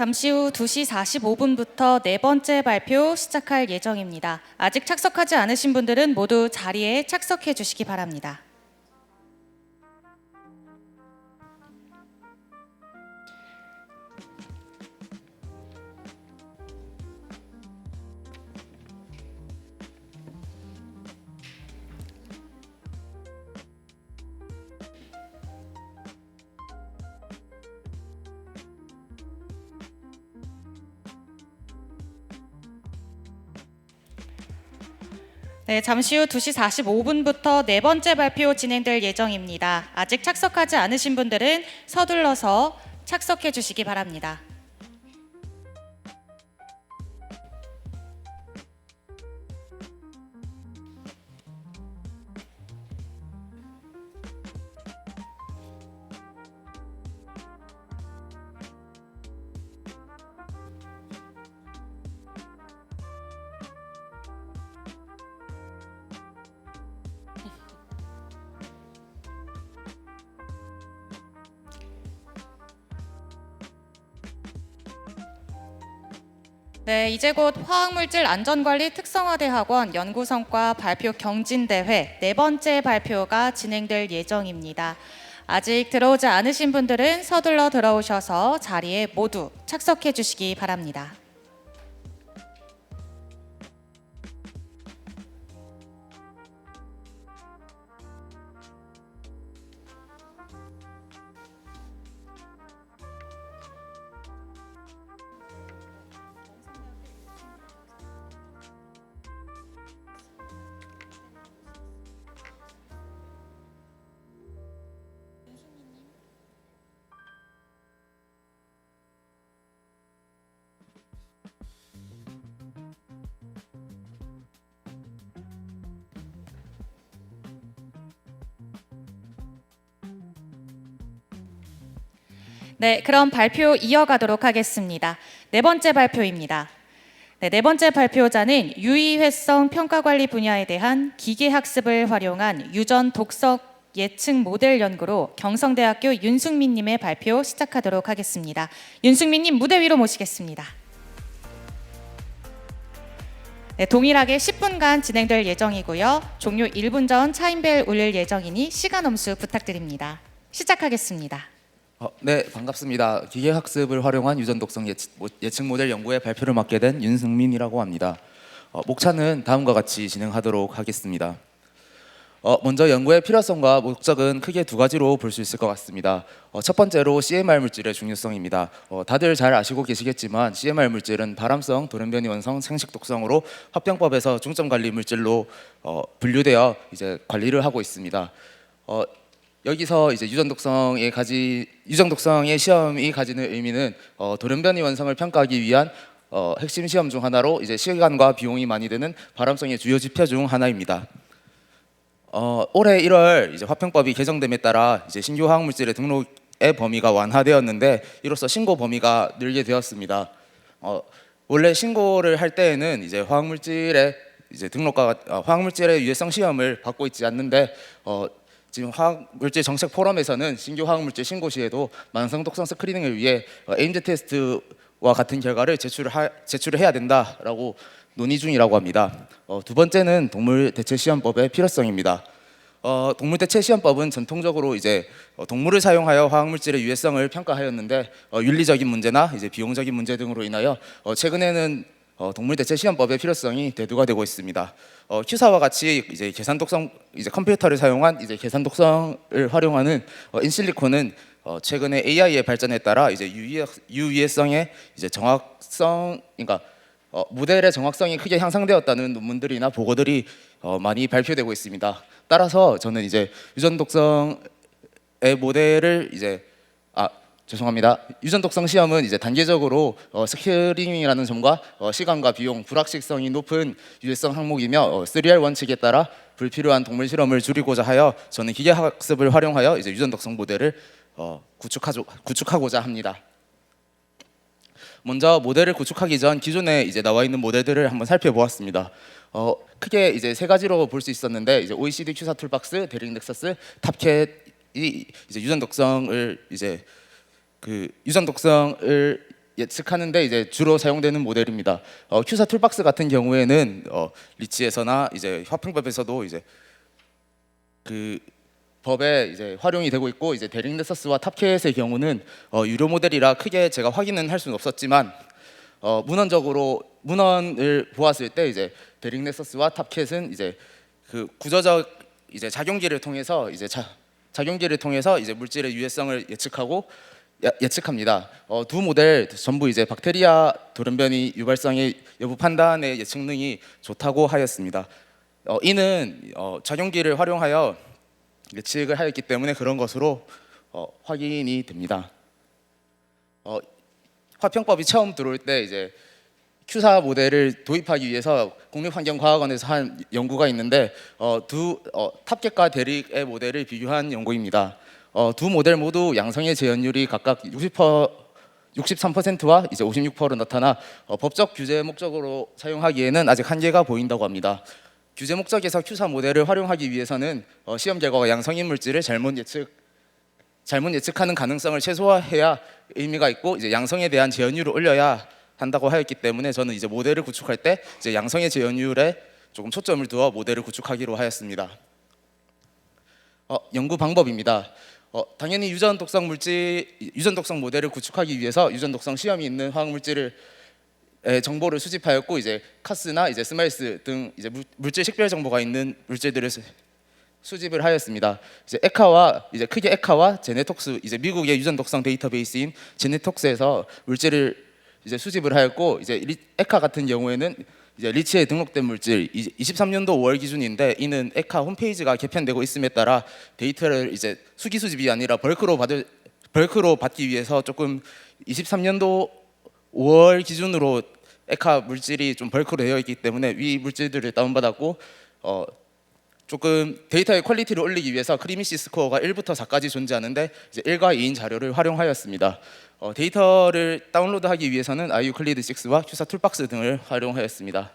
잠시 후 2시 45분부터 네 번째 발표 시작할 예정입니다. 아직 착석하지 않으신 분들은 모두 자리에 착석해 주시기 바랍니다. 네, 잠시 후 2시 45분부터 네 번째 발표 진행될 예정입니다. 아직 착석하지 않으신 분들은 서둘러서 착석해 주시기 바랍니다. 네, 이제 곧 화학물질 안전관리 특성화대학원 연구성과 발표 경진대회 네 번째 발표가 진행될 예정입니다. 아직 들어오지 않으신 분들은 서둘러 들어오셔서 자리에 모두 착석해 주시기 바랍니다. 네, 그럼 발표 이어가도록 하겠습니다. 네 번째 발표입니다. 네 번째 발표자는 유의회성 평가관리 분야에 대한 기계학습을 활용한 유전 독성 예측 모델 연구로 경성대학교 윤승민 님의 발표 시작하도록 하겠습니다. 윤승민 님 무대 위로 모시겠습니다. 네, 동일하게 10분간 진행될 예정이고요. 종료 1분 전 차인벨 울릴 예정이니 시간 엄수 부탁드립니다. 시작하겠습니다. 네, 반갑습니다. 기계학습을 활용한 유전 독성 예측 모델 연구의 발표를 맡게 된 윤승민이라고 합니다. 목차는 다음과 같이 진행하도록 하겠습니다. 먼저 연구의 필요성과 목적은 크게 두 가지로 볼 수 있을 것 같습니다. 첫 번째로 CMR 물질의 중요성입니다. 다들 잘 아시고 계시겠지만 CMR 물질은 발암성, 돌연변이 원성, 생식 독성으로 화병법에서 중점 관리 물질로 분류되어 이제 관리를 하고 있습니다. 여기서 이제 유전 독성의 시험이 가지는 의미는 돌연변이 원성을 평가하기 위한 핵심 시험 중 하나로 이제 시간과 비용이 많이 드는 발암성의 주요 지표 중 하나입니다. 올해 1월 이제 화평법이 개정됨에 따라 이제 신규 화학 물질의 등록의 범위가 완화되었는데 이로써 신고 범위가 늘게 되었습니다. 원래 신고를 할 때에는 이제 화학 물질의 유해성 시험을 받고 있지 않는데 지금 화학물질 정책 포럼에서는 신규 화학물질 신고 시에도 만성 독성 스크리닝을 위해 에임즈 테스트와 같은 결과를 제출해야 된다라고 논의 중이라고 합니다. 두 번째는 동물 대체 시험법의 필요성입니다. 동물 대체 시험법은 전통적으로 이제 동물을 사용하여 화학물질의 유해성을 평가하였는데 윤리적인 문제나 이제 비용적인 문제 등으로 인하여 최근에는 동물 대체 시험법의 필요성이 대두가 되고 있습니다. 큐사와 같이 이제 컴퓨터를 사용한 이제 계산 독성을 활용하는 인실리콘은 최근에 AI의 발전에 따라 이제 유의성의 이제 그러니까 모델의 정확성이 크게 향상되었다는 논문들이나 보고들이 많이 발표되고 있습니다. 따라서 저는 이제 유전 독성의 모델을 유전 독성 시험은 이제 단계적으로 스크리닝이라는 점과 시간과 비용, 불확실성이 높은 유해성 항목이며 3R 원칙에 따라 불필요한 동물 실험을 줄이고자 하여 저는 기계학습을 활용하여 이제 유전 독성 모델을 구축하고자 합니다. 먼저 모델을 구축하기 전 기존에 이제 나와 있는 모델들을 한번 살펴보았습니다. 크게 이제 세 가지로 볼 수 있었는데 이제 OECD 큐사 툴박스, 데릭 넥서스, 탑캣이 이제 유전 독성을 예측하는데 이제 주로 사용되는 모델입니다. 큐사 툴박스 같은 경우에는 리치에서나 이제 화평법에서도 이제 그 법에 이제 활용이 되고 있고, 이제 데릭 넥서스와 탑캣의 경우는 유료 모델이라 크게 제가 확인은 할 수는 없었지만 문헌을 보았을 때 이제 데릭 넥서스와 탑캣은 이제 그 구조적 이제 작용기를 통해서 이제 물질의 유해성을 예측합니다. 두 모델 전부 이제 박테리아 돌연변이 유발성의 여부 판단의 예측 능이 좋다고 하였습니다. 이는 작용기를 활용하여 예측을 하였기 때문에 그런 것으로 확인이 됩니다. 화평법이 처음 들어올 때 이제 큐사 모델을 도입하기 위해서 국립환경과학원에서 한 연구가 있는데 탑캣과 데릭의 모델을 비교한 연구입니다. 두 모델 모두 양성의 재현율이 각각 63%와 이제 56%로 나타나 법적 규제 목적으로 사용하기에는 아직 한계가 보인다고 합니다. 규제 목적에서 큐사 모델을 활용하기 위해서는 시험 결과가 양성인 물질을 잘못 예측하는 가능성을 최소화해야 의미가 있고, 이제 양성에 대한 재현율을 올려야 한다고 하였기 때문에 저는 이제 모델을 구축할 때 이제 양성의 재현율에 조금 초점을 두어 모델을 구축하기로 하였습니다. 연구 방법입니다. 당연히 유전 독성 모델을 구축하기 위해서 유전 독성 시험이 있는 화학 물질을 정보를 수집하였고, 이제 카스나 이제 스마일스 등 이제 물질 식별 정보가 있는 물질들을 수집을 하였습니다. 크게 에카와 제네톡스, 이제 미국의 유전 독성 데이터베이스인 제네톡스에서 물질을 이제 수집을 하였고, 이제 에카 같은 경우에는 이제 리치에 등록된 물질 23년도 5월 기준인데, 이는 에카 홈페이지가 개편되고 있음에 따라 데이터를 이제 수기 수집이 아니라 벌크로 받기 위해서 조금 23년도 5월 기준으로 에카 물질이 좀 벌크로 되어 있기 때문에 위 물질들을 다운받았고, 조금 데이터의 퀄리티를 올리기 위해서 크리미시 스코어가 1부터 4까지 존재하는데 이제 1과 2인 자료를 활용하였습니다. 데이터를 다운로드하기 위해서는 아이유클리드 6와 큐사 툴박스 등을 활용하였습니다.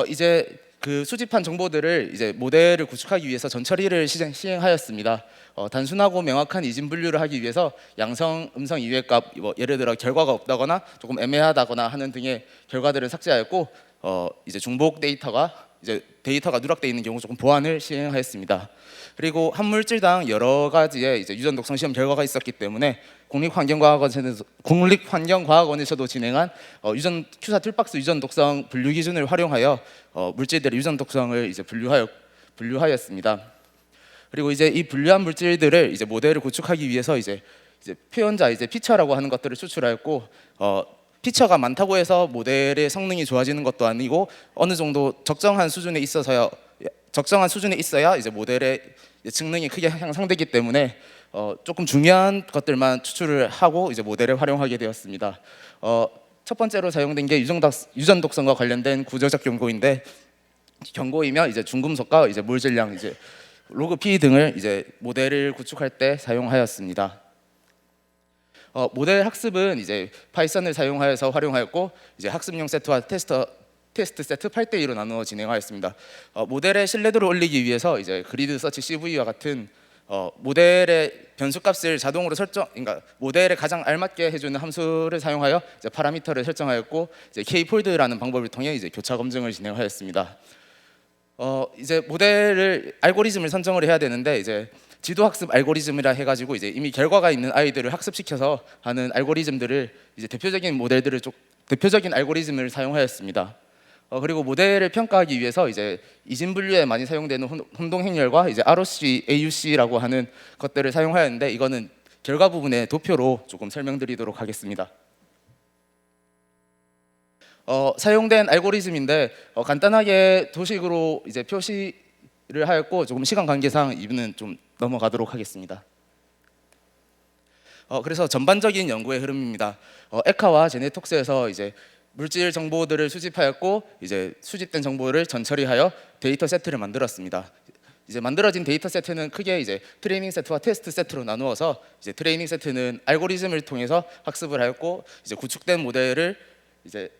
이제 그 수집한 정보들을 이제 모델을 구축하기 위해서 전처리를 시행하였습니다. 단순하고 명확한 이진 분류를 하기 위해서 양성, 음성 이외값, 예를 들어 결과가 없다거나 조금 애매하다거나 하는 등의 결과들을 삭제하였고, 이제 중복 데이터가 누락되어 있는 경우 조금 보완을 시행하였습니다. 그리고 한 물질당 여러 가지의 이제 유전 독성 시험 결과가 있었기 때문에 국립환경과학원에서도 진행한 큐사 툴박스 유전 독성 분류 기준을 활용하여 물질들의 유전 독성을 이제 분류하였습니다. 그리고 이제 이 분류한 물질들을 이제 모델을 구축하기 위해서 이제 표현자 피처라고 하는 것들을 추출하였고, 피처가 많다고 해서 모델의 성능이 좋아지는 것도 아니고 어느 정도 적정한 수준에 있어야 이제 모델의 예측능이 크게 향상되기 때문에 조금 중요한 것들만 추출을 하고 이제 모델을 활용하게 되었습니다. 첫 번째로 사용된 게 유전 독성과 관련된 구조적 경고이며 이제 중금속과 이제 몰 질량, 이제 로그 P 등을 이제 모델을 구축할 때 사용하였습니다. 모델 학습은 이제 파이썬을 사용하여서 활용하였고, 이제 학습용 세트와 테스트 세트 8대2로 나누어 진행하였습니다. 모델의 신뢰도를 올리기 위해서 이제 그리드 서치 CV와 같은 모델의 변수값을 자동으로 그러니까 모델에 가장 알맞게 해주는 함수를 사용하여 이제 파라미터를 설정하였고, 이제 K-폴드라는 방법을 통해 이제 교차 검증을 진행하였습니다. 이제 알고리즘을 선정을 해야 되는데, 이제 지도학습 알고리즘이라 해가지고 이제 이미 결과가 있는 아이들을 학습시켜서 하는 알고리즘들을 이제 대표적인 알고리즘을 사용하였습니다. 그리고 모델을 평가하기 위해서 이제 이진 분류에 많이 사용되는 혼동 행렬과 이제 ROC, AUC라고 하는 것들을 사용하였는데, 이거는 결과 부분의 도표로 조금 설명드리도록 하겠습니다. 사용된 알고리즘인데 간단하게 도식으로 이제 표시를 하였고, 조금 시간 관계상 이분은 좀 넘어가도록 하겠습니다. 그래서 전반적인 연구의 흐름입니다. 에카와 제네톡스에서 이제 물질 정보들을 수집하였고, 이제 수집된 정보를 전처리하여 데이터 세트를 만들었습니다. 이제 만들어진 데이터 세트는 크게 이제 트레이닝 세트와 테스트 세트로 나누어서, 이제 트레이닝 세트는 알고리즘을 통해서 학습을 하였고, 이제 구축된 모델의 이제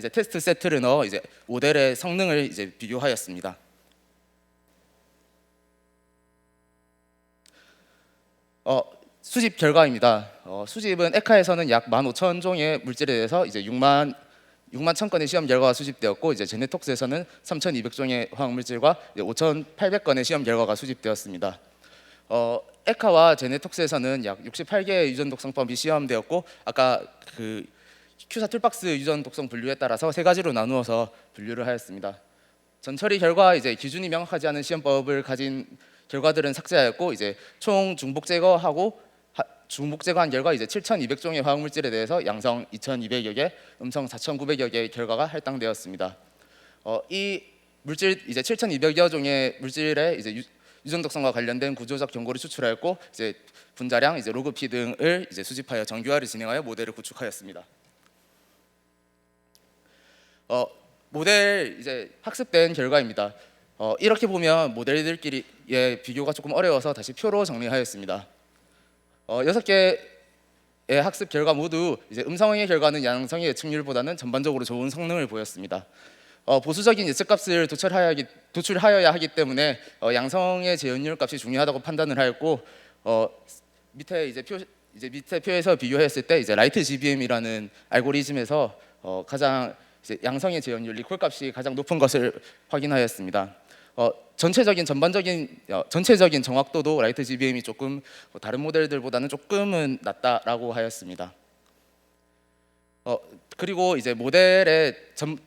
테스트 세트를 넣어 이제 모델의 성능을 이제 비교하였습니다. 수집 결과입니다. 수집은 에카에서는 약 15,000종의 물질에 대해서 이제 6만 1,000건의 시험 결과가 수집되었고, 이제 제네톡스에서는 3,200종의 화학 물질과 5,800건의 시험 결과가 수집되었습니다. 에카와 제네톡스에서는 약 68개의 유전 독성법이 시험되었고, 아까 그 큐사 툴박스 유전 독성 분류에 따라서 세 가지로 나누어서 분류를 하였습니다. 전처리 결과 이제 기준이 명확하지 않은 시험법을 가진 결과들은 삭제하였고, 이제 총 중복 제거한 결과 이제 7,200종의 화학 물질에 대해서 양성 2,200여 개, 음성 4,900여 개의 결과가 할당되었습니다. 이 물질 이제 7,200여 종의 물질에 이제 유전 독성과 관련된 구조적 경고를 추출하였고, 이제 분자량, 이제 로그 P 등을 이제 수집하여 정규화를 진행하여 모델을 구축하였습니다. 모델 이제 학습된 결과입니다. 이렇게 보면 모델들끼리의 비교가 조금 어려워서 다시 표로 정리하였습니다. 6개의 학습 결과 모두 이제 음성의 결과는 양성의 예측률보다는 전반적으로 좋은 성능을 보였습니다. 보수적인 예측값을 도출하여야 하기 때문에 양성의 재현율 값이 중요하다고 판단을 하였고, 밑에 표에서 비교했을 때 이제 라이트 GBM이라는 알고리즘에서 가장 이제 양성의 재현율 리콜 값이 가장 높은 것을 확인하였습니다. 전체적인 정확도도 라이트 GBM이 조금 다른 모델들보다는 조금은 낮다라고 하였습니다. 그리고 이제 모델의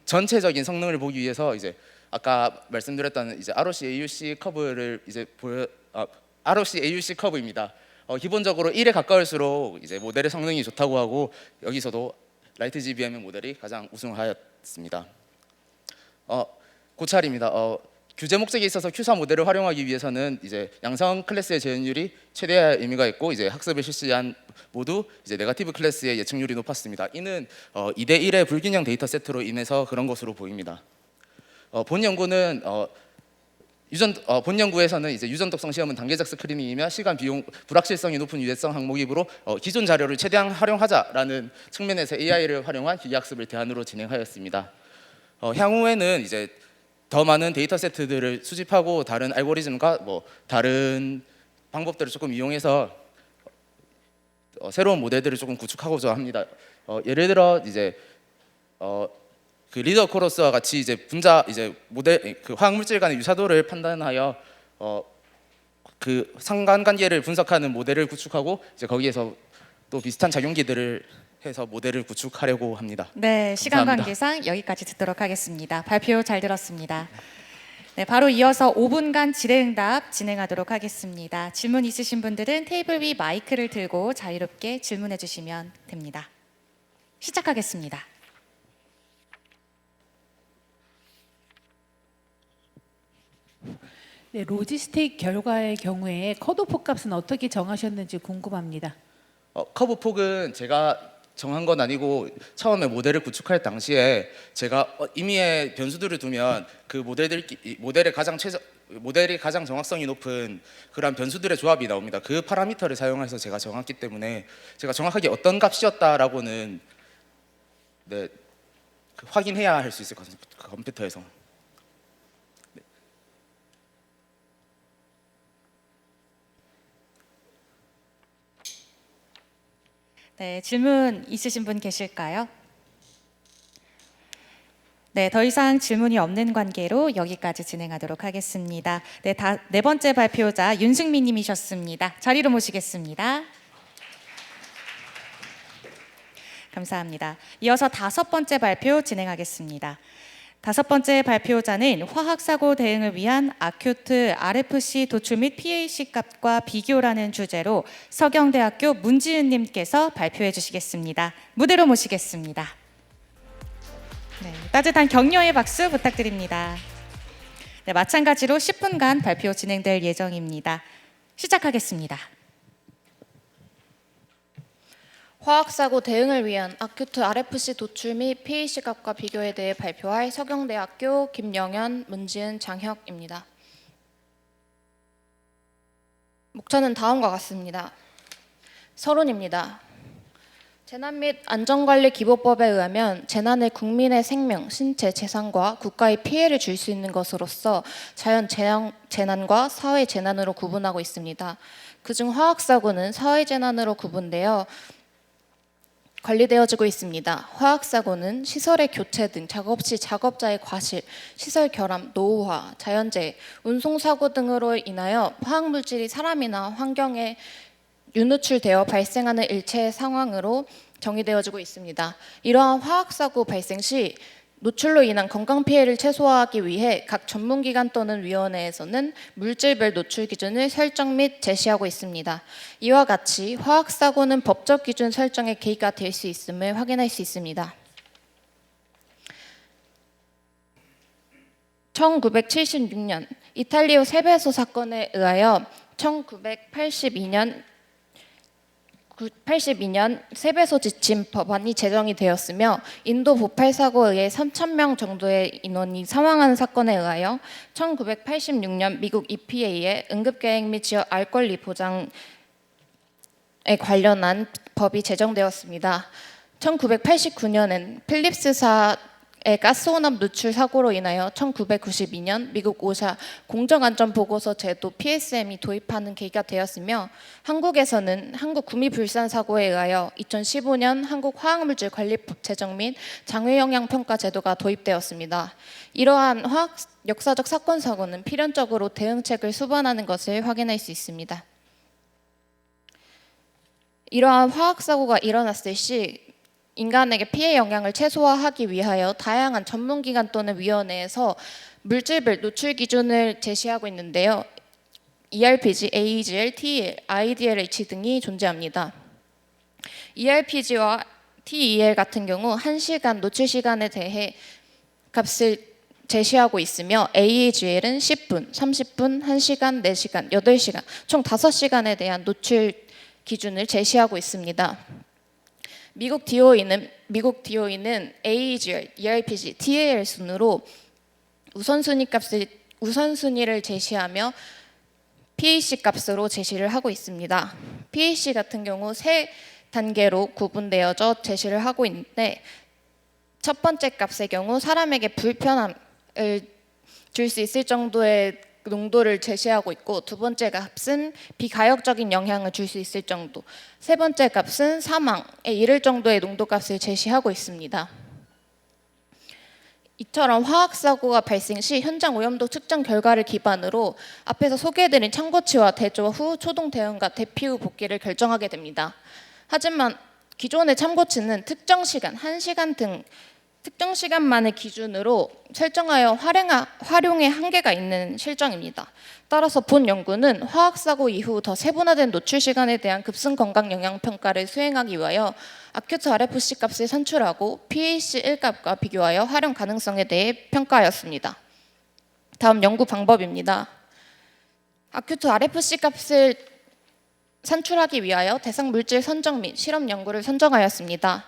전체적인 성능을 보기 위해서 이제 아까 말씀드렸던 이제 ROC AUC 커브를 이제 ROC AUC 커브입니다. 기본적으로 1에 가까울수록 이제 모델의 성능이 좋다고 하고, 여기서도 라이트 GBM의 모델이 가장 우승하였습니다. 고찰입니다. 규제 목적에 있어서 큐사 모델을 활용하기 위해서는 이제 양성 클래스의 재현율이 최대의 의미가 있고, 이제 학습을 실시한 모두 이제 네거티브 클래스의 예측률이 높았습니다. 이는 2대 1의 불균형 데이터 세트로 인해서 그런 것으로 보입니다. 본 연구에서는 이제 유전 독성 시험은 단계적 스크리닝이며 시간 비용 불확실성이 높은 유해성 항목이므로 기존 자료를 최대한 활용하자라는 측면에서 AI를 활용한 기계학습을 대안으로 진행하였습니다. 향후에는 이제 더 많은 데이터 세트들을 수집하고 다른 알고리즘과 다른 방법들을 조금 이용해서 새로운 모델들을 조금 구축하고자 합니다. 예를 들어 이제 그 리더 코러스와 같이 이제 모델 그 화학 물질 간의 유사도를 판단하여 그 상관관계를 분석하는 모델을 구축하고, 이제 거기에서 또 비슷한 작용기들을 해서 모델을 구축하려고 합니다. 네, 시간 감사합니다. 관계상 여기까지 듣도록 하겠습니다. 발표 잘 들었습니다. 네, 바로 이어서 5분간 질의응답 진행하도록 하겠습니다. 질문 있으신 분들은 테이블 위 마이크를 들고 자유롭게 질문해 주시면 됩니다. 시작하겠습니다. 네, 로지스틱 결과의 경우에 컷오프 값은 어떻게 정하셨는지 궁금합니다. 커브 폭은 제가 정한 건 아니고, 처음에 모델을 구축할 당시에 제가 임의의 변수들을 두면 그 모델이 가장 정확성이 높은 그런 변수들의 조합이 나옵니다. 그 파라미터를 사용해서 제가 정했기 때문에 제가 정확하게 어떤 값이었다라고는 그 확인해야 할 수 있을 것 같습니다. 그 컴퓨터에서. 네, 질문 있으신 분 계실까요? 네, 더 이상 질문이 없는 관계로 여기까지 진행하도록 하겠습니다. 네 번째 발표자 윤승민 님이셨습니다. 자리로 모시겠습니다. 감사합니다. 이어서 5번째 발표 진행하겠습니다. 5번째 발표자는 화학사고 대응을 위한 아큐트 RFC 도출 및 PAC 값과 비교라는 주제로 서경대학교 문지은 님께서 발표해 주시겠습니다. 무대로 모시겠습니다. 네, 따뜻한 격려의 박수 부탁드립니다. 네, 마찬가지로 10분간 발표 진행될 예정입니다. 시작하겠습니다. 화학사고 대응을 위한 아큐트 RFC 도출 및 PAC 값과 비교에 대해 발표할 서경대학교 김영현, 문지은, 장혁입니다. 목차는 다음과 같습니다. 서론입니다. 재난 및 안전관리기본법에 의하면 재난은 국민의 생명, 신체, 재산과 국가의 피해를 줄 수 있는 것으로서 자연 재난과 사회 재난으로 구분하고 있습니다. 그중 화학사고는 사회재난으로 구분되어 관리되어지고 있습니다. 화학사고는 시설의 교체 등 작업 시 작업자의 과실, 시설 결함, 노후화, 자연재해, 운송사고 등으로 인하여 화학물질이 사람이나 환경에 유누출되어 발생하는 일체의 상황으로 정의되어지고 있습니다. 이러한 화학사고 발생 시 노출로 인한 건강 피해를 최소화하기 위해 각 전문기관 또는 위원회에서는 물질별 노출 기준을 설정 및 제시하고 있습니다. 이와 같이 화학사고는 법적 기준 설정에 계기가 될 수 있음을 확인할 수 있습니다. 1976년 이탈리아 세베소 사건에 의하여 1982년 세베소 지침 법안이 제정이 되었으며 인도 보팔 사고에 의해 3,000명 정도의 인원이 사망한 사건에 의하여 1986년 미국 EPA의 응급계획 및 지역 알 권리 보장에 관련한 법이 제정되었습니다. 1989년엔 필립스사의 가스혼합 누출 사고로 인하여 1992년 미국 오샤 공정안전보고서 제도 PSM이 도입하는 계기가 되었으며 한국에서는 한국구미불산 사고에 의하여 2015년 한국화학물질관리법 제정 및 장외영향평가 제도가 도입되었습니다. 이러한 역사적 사건 사고는 필연적으로 대응책을 수반하는 것을 확인할 수 있습니다. 이러한 화학사고가 일어났을 시 인간에게 피해 영향을 최소화하기 위하여 다양한 전문기관 또는 위원회에서 물질별 노출 기준을 제시하고 있는데요. ERPG, AEGL, TEL, IDLH 등이 존재합니다. ERPG와 TEL 같은 경우 1시간 노출 시간에 대해 값을 제시하고 있으며 AEGL은 10분, 30분, 1시간, 4시간, 8시간, 총 5시간에 대한 노출 기준을 제시하고 있습니다. 미국 DOE는 AEGL, ERPG, TAL 순으로 우선순위를 제시하며 PAC 값으로 제시를 하고 있습니다. PAC 같은 경우 세 단계로 구분되어져 제시를 하고 있는데 첫 번째 값의 경우 사람에게 불편함을 줄 수 있을 정도의 농도를 제시하고 있고 두 번째 값은 비가역적인 영향을 줄 수 있을 정도, 세 번째 값은 사망에 이를 정도의 농도값을 제시하고 있습니다. 이처럼 화학사고가 발생 시 현장 오염도 측정 결과를 기반으로 앞에서 소개해드린 참고치와 대조 후 초동 대응과 대피 후 복귀를 결정하게 됩니다. 하지만 기존의 참고치는 특정 시간, 1시간 등 특정 시간만을 기준으로 설정하여 활용에 한계가 있는 실정입니다. 따라서 본 연구는 화학사고 이후 더 세분화된 노출 시간에 대한 급성 건강 영향 평가를 수행하기 위하여 아큐트 RFC 값을 산출하고 PAC 1값과 비교하여 활용 가능성에 대해 평가하였습니다. 다음 연구 방법입니다. 아큐트 RFC 값을 산출하기 위하여 대상 물질 선정 및 실험 연구를 선정하였습니다.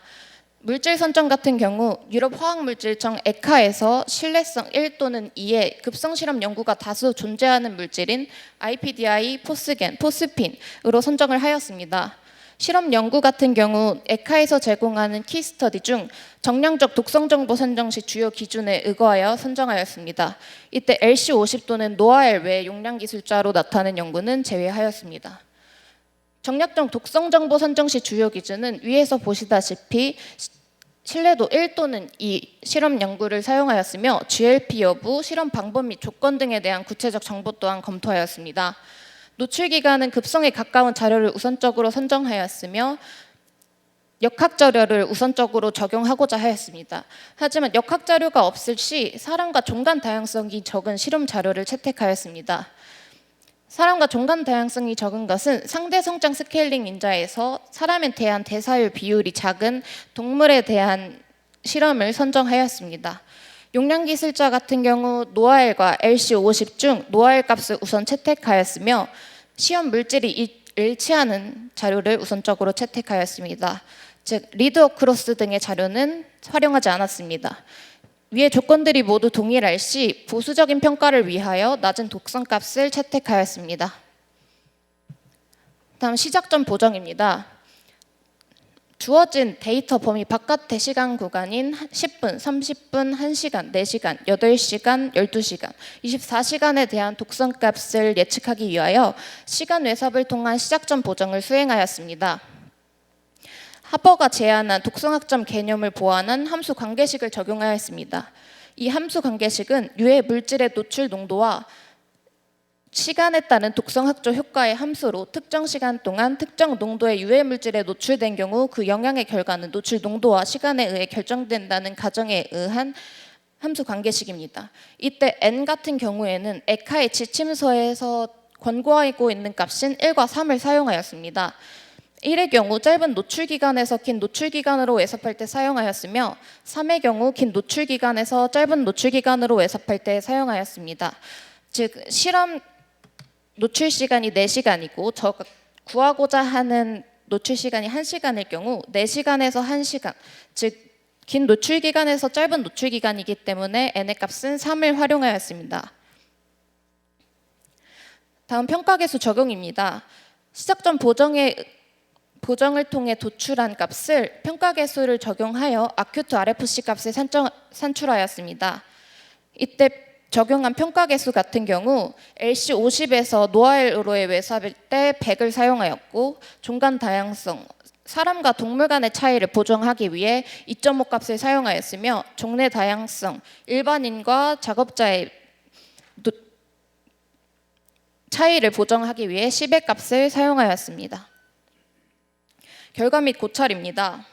물질 선정 같은 경우 유럽 화학물질청 ECHA에서 신뢰성 1 또는 2의 급성실험 연구가 다수 존재하는 물질인 IPDI, 포스겐, 포스핀으로 선정을 하였습니다. 실험 연구 같은 경우 ECHA에서 제공하는 키스터디 중 정량적 독성 정보 선정 시 주요 기준에 의거하여 선정하였습니다. 이때 LC50 또는 노아엘 외 용량 기술자로 나타낸 연구는 제외하였습니다. 정량적 독성 정보 선정 시 주요 기준은 위에서 보시다시피 신뢰도 1 또는 2 실험 연구를 사용하였으며 GLP 여부, 실험 방법 및 조건 등에 대한 구체적 정보 또한 검토하였습니다. 노출 기간은 급성에 가까운 자료를 우선적으로 선정하였으며 역학 자료를 우선적으로 적용하고자 하였습니다. 하지만 역학 자료가 없을 시 사람과 종간 다양성이 적은 실험 자료를 채택하였습니다. 사람과 종간 다양성이 적은 것은 상대 성장 스케일링 인자에서 사람에 대한 대사율 비율이 작은 동물에 대한 실험을 선정하였습니다. 용량 기술자 같은 경우 노아엘과 LC50 중 노아엘 값을 우선 채택하였으며 시험 물질이 일치하는 자료를 우선적으로 채택하였습니다. 즉 리드 어크로스 등의 자료는 활용하지 않았습니다. 위의 조건들이 모두 동일할 시 보수적인 평가를 위하여 낮은 독성값을 채택하였습니다. 다음 시작점 보정입니다. 주어진 데이터 범위 바깥의 시간 구간인 10분, 30분, 1시간, 4시간, 8시간, 12시간, 24시간에 대한 독성값을 예측하기 위하여 시간 외삽을 통한 시작점 보정을 수행하였습니다. 하버가 제안한 독성학점 개념을 보완한 함수 관계식을 적용하였습니다. 이 함수 관계식은 유해 물질의 노출 농도와 시간에 따른 독성학적 효과의 함수로 특정 시간 동안 특정 농도의 유해 물질에 노출된 경우 그 영향의 결과는 노출 농도와 시간에 의해 결정된다는 가정에 의한 함수 관계식입니다. 이때 n 같은 경우에는 에카의 지침서에서 권고하고 있는 값인 1과 3을 사용하였습니다. 1의 경우 짧은 노출 기간에서 긴 노출 기간으로 외삽할 때 사용하였으며 3의 경우 긴 노출 기간에서 짧은 노출 기간으로 외삽할 때 사용하였습니다. 즉 실험 노출 시간이 4시간이고 저가 구하고자 하는 노출 시간이 1시간일 경우 4시간에서 1시간, 즉 긴 노출 기간에서 짧은 노출 기간이기 때문에 n의 값은 3을 활용하였습니다. 다음 평가계수 적용입니다. 시작점 보정을 통해 도출한 값을 평가계수를 적용하여 아큐트 RFC 값을 산출하였습니다. 이때 적용한 평가계수 같은 경우 LC50에서 노아엘로의 외삽일 때 100을 사용하였고 종간 다양성, 사람과 동물 간의 차이를 보정하기 위해 2.5 값을 사용하였으며 종래 다양성, 일반인과 작업자의 차이를 보정하기 위해 10의 값을 사용하였습니다. 결과 및 고찰입니다.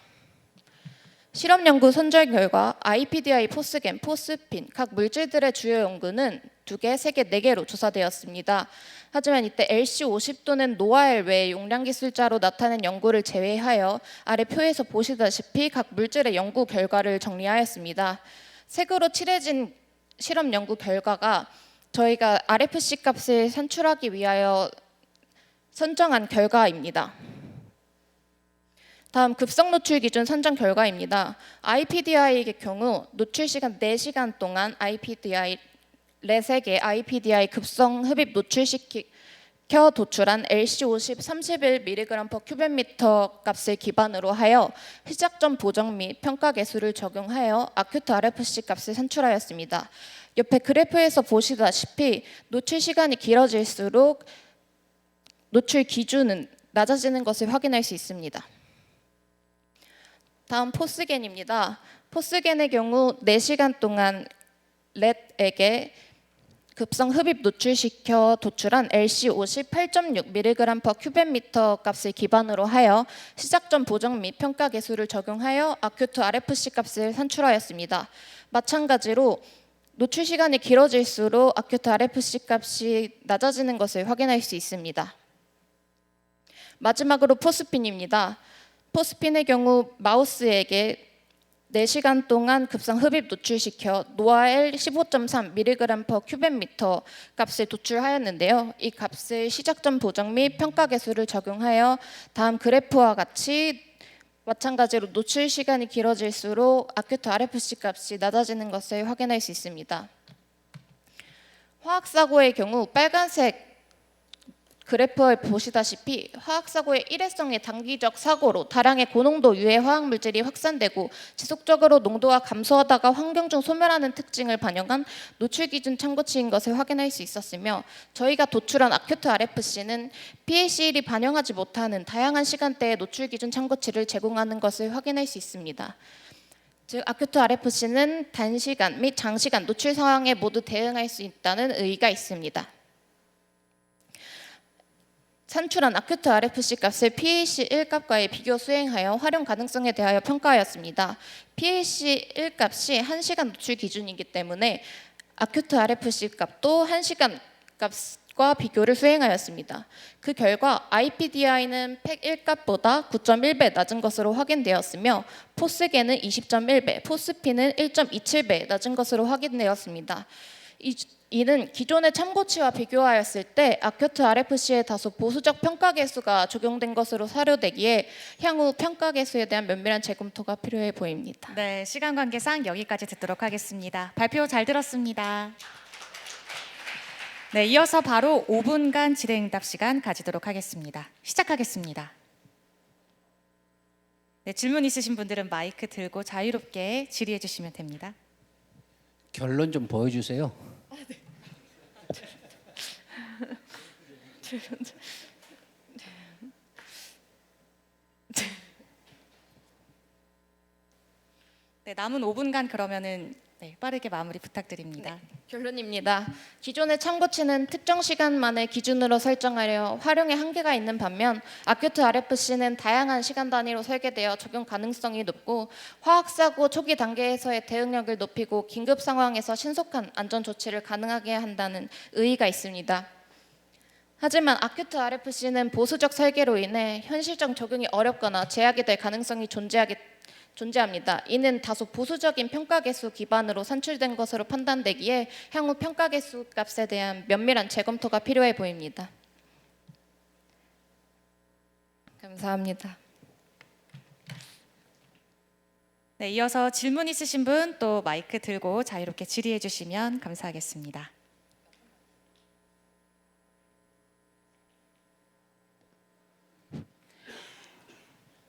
실험 연구 선절 결과 IPDI, 포스겐, 포스핀 각 물질들의 주요 연구는 2개, 3개, 4개로 조사되었습니다. 하지만 이때 LC50 또는 노아엘 외의 용량 기술자로 나타낸 연구를 제외하여 아래 표에서 보시다시피 각 물질의 연구 결과를 정리하였습니다. 색으로 칠해진 실험 연구 결과가 저희가 RFC 값을 산출하기 위하여 선정한 결과입니다. 다음 급성 노출 기준 선정 결과입니다. IPDI의 경우 노출 시간 4시간 동안 IPDI 4개 IPDI 급성 흡입 노출시켜 도출한 LC50 31mg/큐벤미터 값을 기반으로 하여 시작점 보정 및 평가 계수를 적용하여 아큐트 RFC 값을 산출하였습니다. 옆에 그래프에서 보시다시피 노출 시간이 길어질수록 노출 기준은 낮아지는 것을 확인할 수 있습니다. 다음 포스겐입니다. 포스겐의 경우 4시간 동안 렛에게 급성 흡입 노출시켜 도출한 LC50 8.6mg/큐벤미터 값을 기반으로 하여 시작점 보정 및 평가 계수를 적용하여 아큐트 RFC 값을 산출하였습니다. 마찬가지로 노출 시간이 길어질수록 아큐트 RFC 값이 낮아지는 것을 확인할 수 있습니다. 마지막으로 포스핀입니다. 포스핀의 경우 마우스에게 4시간 동안 급성 흡입 노출시켜 노아엘 15.3mg/큐벤미터 값을 도출하였는데요. 이 값을 시작점 보정 및 평가 계수를 적용하여 다음 그래프와 같이 마찬가지로 노출 시간이 길어질수록 아큐트 RFC 값이 낮아지는 것을 확인할 수 있습니다. 화학사고의 경우 빨간색 그래프에 보시다시피 화학사고의 일회성의 단기적 사고로 다량의 고농도 유해 화학물질이 확산되고 지속적으로 농도가 감소하다가 환경 중 소멸하는 특징을 반영한 노출기준 참고치인 것을 확인할 수 있었으며 저희가 도출한 아큐트 RFC는 PAC1이 반영하지 못하는 다양한 시간대의 노출기준 참고치를 제공하는 것을 확인할 수 있습니다. 즉 아큐트 RFC는 단시간 및 장시간 노출 상황에 모두 대응할 수 있다는 의의가 있습니다. 산출한 아큐트 RFC 값을 PAC 1값과의 비교 수행하여 활용 가능성에 대하여 평가하였습니다. PAC 1값이 1시간 노출 기준이기 때문에 아큐트 RFC 값도 1시간 값과 비교를 수행하였습니다. 그 결과 IPDI는 팩 1값보다 9.1배 낮은 것으로 확인되었으며 포스겐은 20.1배, 포스핀은 1.27배 낮은 것으로 확인되었습니다. 이는 기존의 참고치와 비교하였을 때 아큐트 RFC에 다소 보수적 평가 계수가 적용된 것으로 사료되기에 향후 평가 계수에 대한 면밀한 재검토가 필요해 보입니다. 네, 시간 관계상 여기까지 듣도록 하겠습니다. 발표 잘 들었습니다. 네, 이어서 바로 5분간 질의응답 시간 가지도록 하겠습니다. 시작하겠습니다. 네, 질문 있으신 분들은 마이크 들고 자유롭게 질의해 주시면 됩니다. 결론 좀 보여주세요. 네, 남은 5분간 그러면은 빠르게 마무리 부탁드립니다. 결론입니다. 기존의 참고치는 특정 시간만을 기준으로 설정하려 활용에 한계가 있는 반면 아큐트 RFC는 다양한 시간 단위로 설계되어 적용 가능성이 높고 화학사고 초기 단계에서의 대응력을 높이고 긴급 상황에서 신속한 안전 조치를 가능하게 한다는 의의가 있습니다. 하지만 아큐트 RFC는 보수적 설계로 인해 현실적 적용이 어렵거나 제약이 될 가능성이 존재합니다. 이는 다소 보수적인 평가 개수 기반으로 산출된 것으로 판단되기에 향후 평가 개수 값에 대한 면밀한 재검토가 필요해 보입니다. 감사합니다. 네, 이어서 질문 있으신 분 또 마이크 들고 자유롭게 질의해 주시면 감사하겠습니다.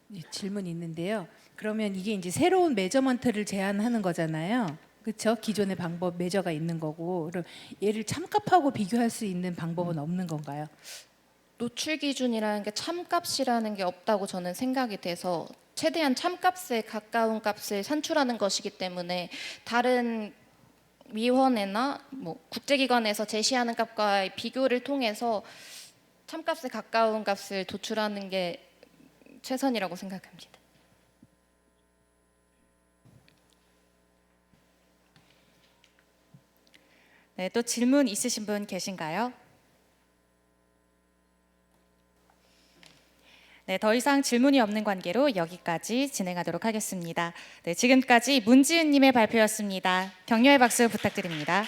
네, 질문이 있는데요. 그러면 이게 이제 새로운 메저먼트를 제안하는 거잖아요. 그렇죠? 기존의 방법 메저가 있는 거고, 그럼 얘를 참값하고 비교할 수 있는 방법은 없는 건가요? 노출 기준이라는 게 참값이라는 게 없다고 저는 생각이 돼서 최대한 참값에 가까운 값을 산출하는 것이기 때문에 다른 위원회나 국제기관에서 제시하는 값과의 비교를 통해서 참값에 가까운 값을 도출하는 게 최선이라고 생각합니다. 네, 또 질문 있으신 분 계신가요? 네, 더 이상 질문이 없는 관계로 여기까지 진행하도록 하겠습니다. 네, 지금까지 문지은님의 발표였습니다. 격려의 박수 부탁드립니다.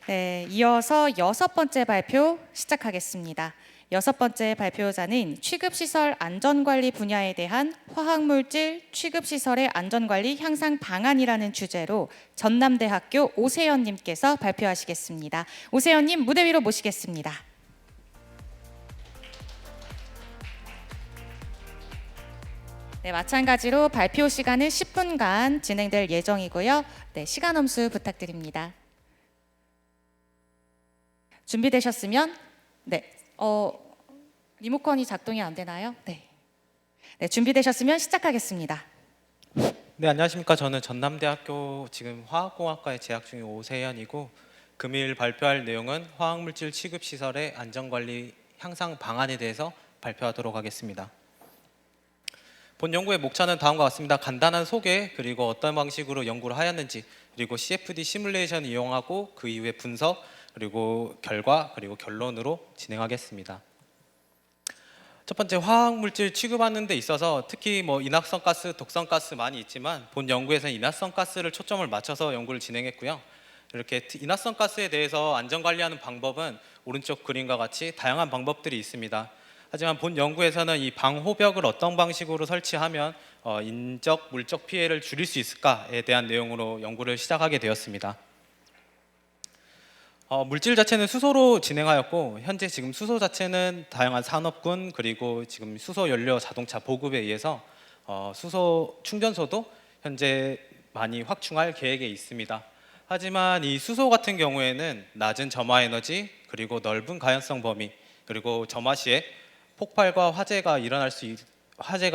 네, 이어서 6번째 발표 시작하겠습니다. 6번째 발표자는 취급시설 안전관리 분야에 대한 화학물질 취급시설의 안전관리 향상 방안이라는 주제로 전남대학교 오세연님께서 발표하시겠습니다. 오세연님 무대 위로 모시겠습니다. 네, 마찬가지로 발표 시간은 10분간 진행될 예정이고요. 네, 시간 엄수 부탁드립니다. 준비되셨으면 리모컨이 작동이 안 되나요? 네. 네, 준비되셨으면 시작하겠습니다. 네, 안녕하십니까. 저는 전남대학교 지금 화학공학과에 재학 중인 오세현이고 금일 발표할 내용은 화학물질 취급시설의 안전관리 향상 방안에 대해서 발표하도록 하겠습니다. 본 연구의 목차는 다음과 같습니다. 간단한 소개, 그리고 어떤 방식으로 연구를 하였는지, 그리고 CFD 시뮬레이션 이용하고 그 이후에 분석, 그리고 결과, 그리고 결론으로 진행하겠습니다. 첫 번째, 화학물질 취급하는 데 있어서 특히 인화성가스, 독성가스 많이 있지만 본 연구에서는 인화성가스를 초점을 맞춰서 연구를 진행했고요. 이렇게 인화성가스에 대해서 안전관리하는 방법은 오른쪽 그림과 같이 다양한 방법들이 있습니다. 하지만 본 연구에서는 이 방호벽을 어떤 방식으로 설치하면 인적, 물적 피해를 줄일 수 있을까에 대한 내용으로 연구를 시작하게 되었습니다. 물질 자체는 수소로 진행하였고 현재 지금 수소 자체는 다양한 산업군 그리고 지금 수소 연료 자동차 보급에 의해서 수소 충전소도 현재 많이 확충할 계획에 있습니다. 하지만 이 수소 같은 경우에는 낮은 점화 에너지 그리고 넓은 가연성 범위 그리고 점화 시에 폭발과 화재가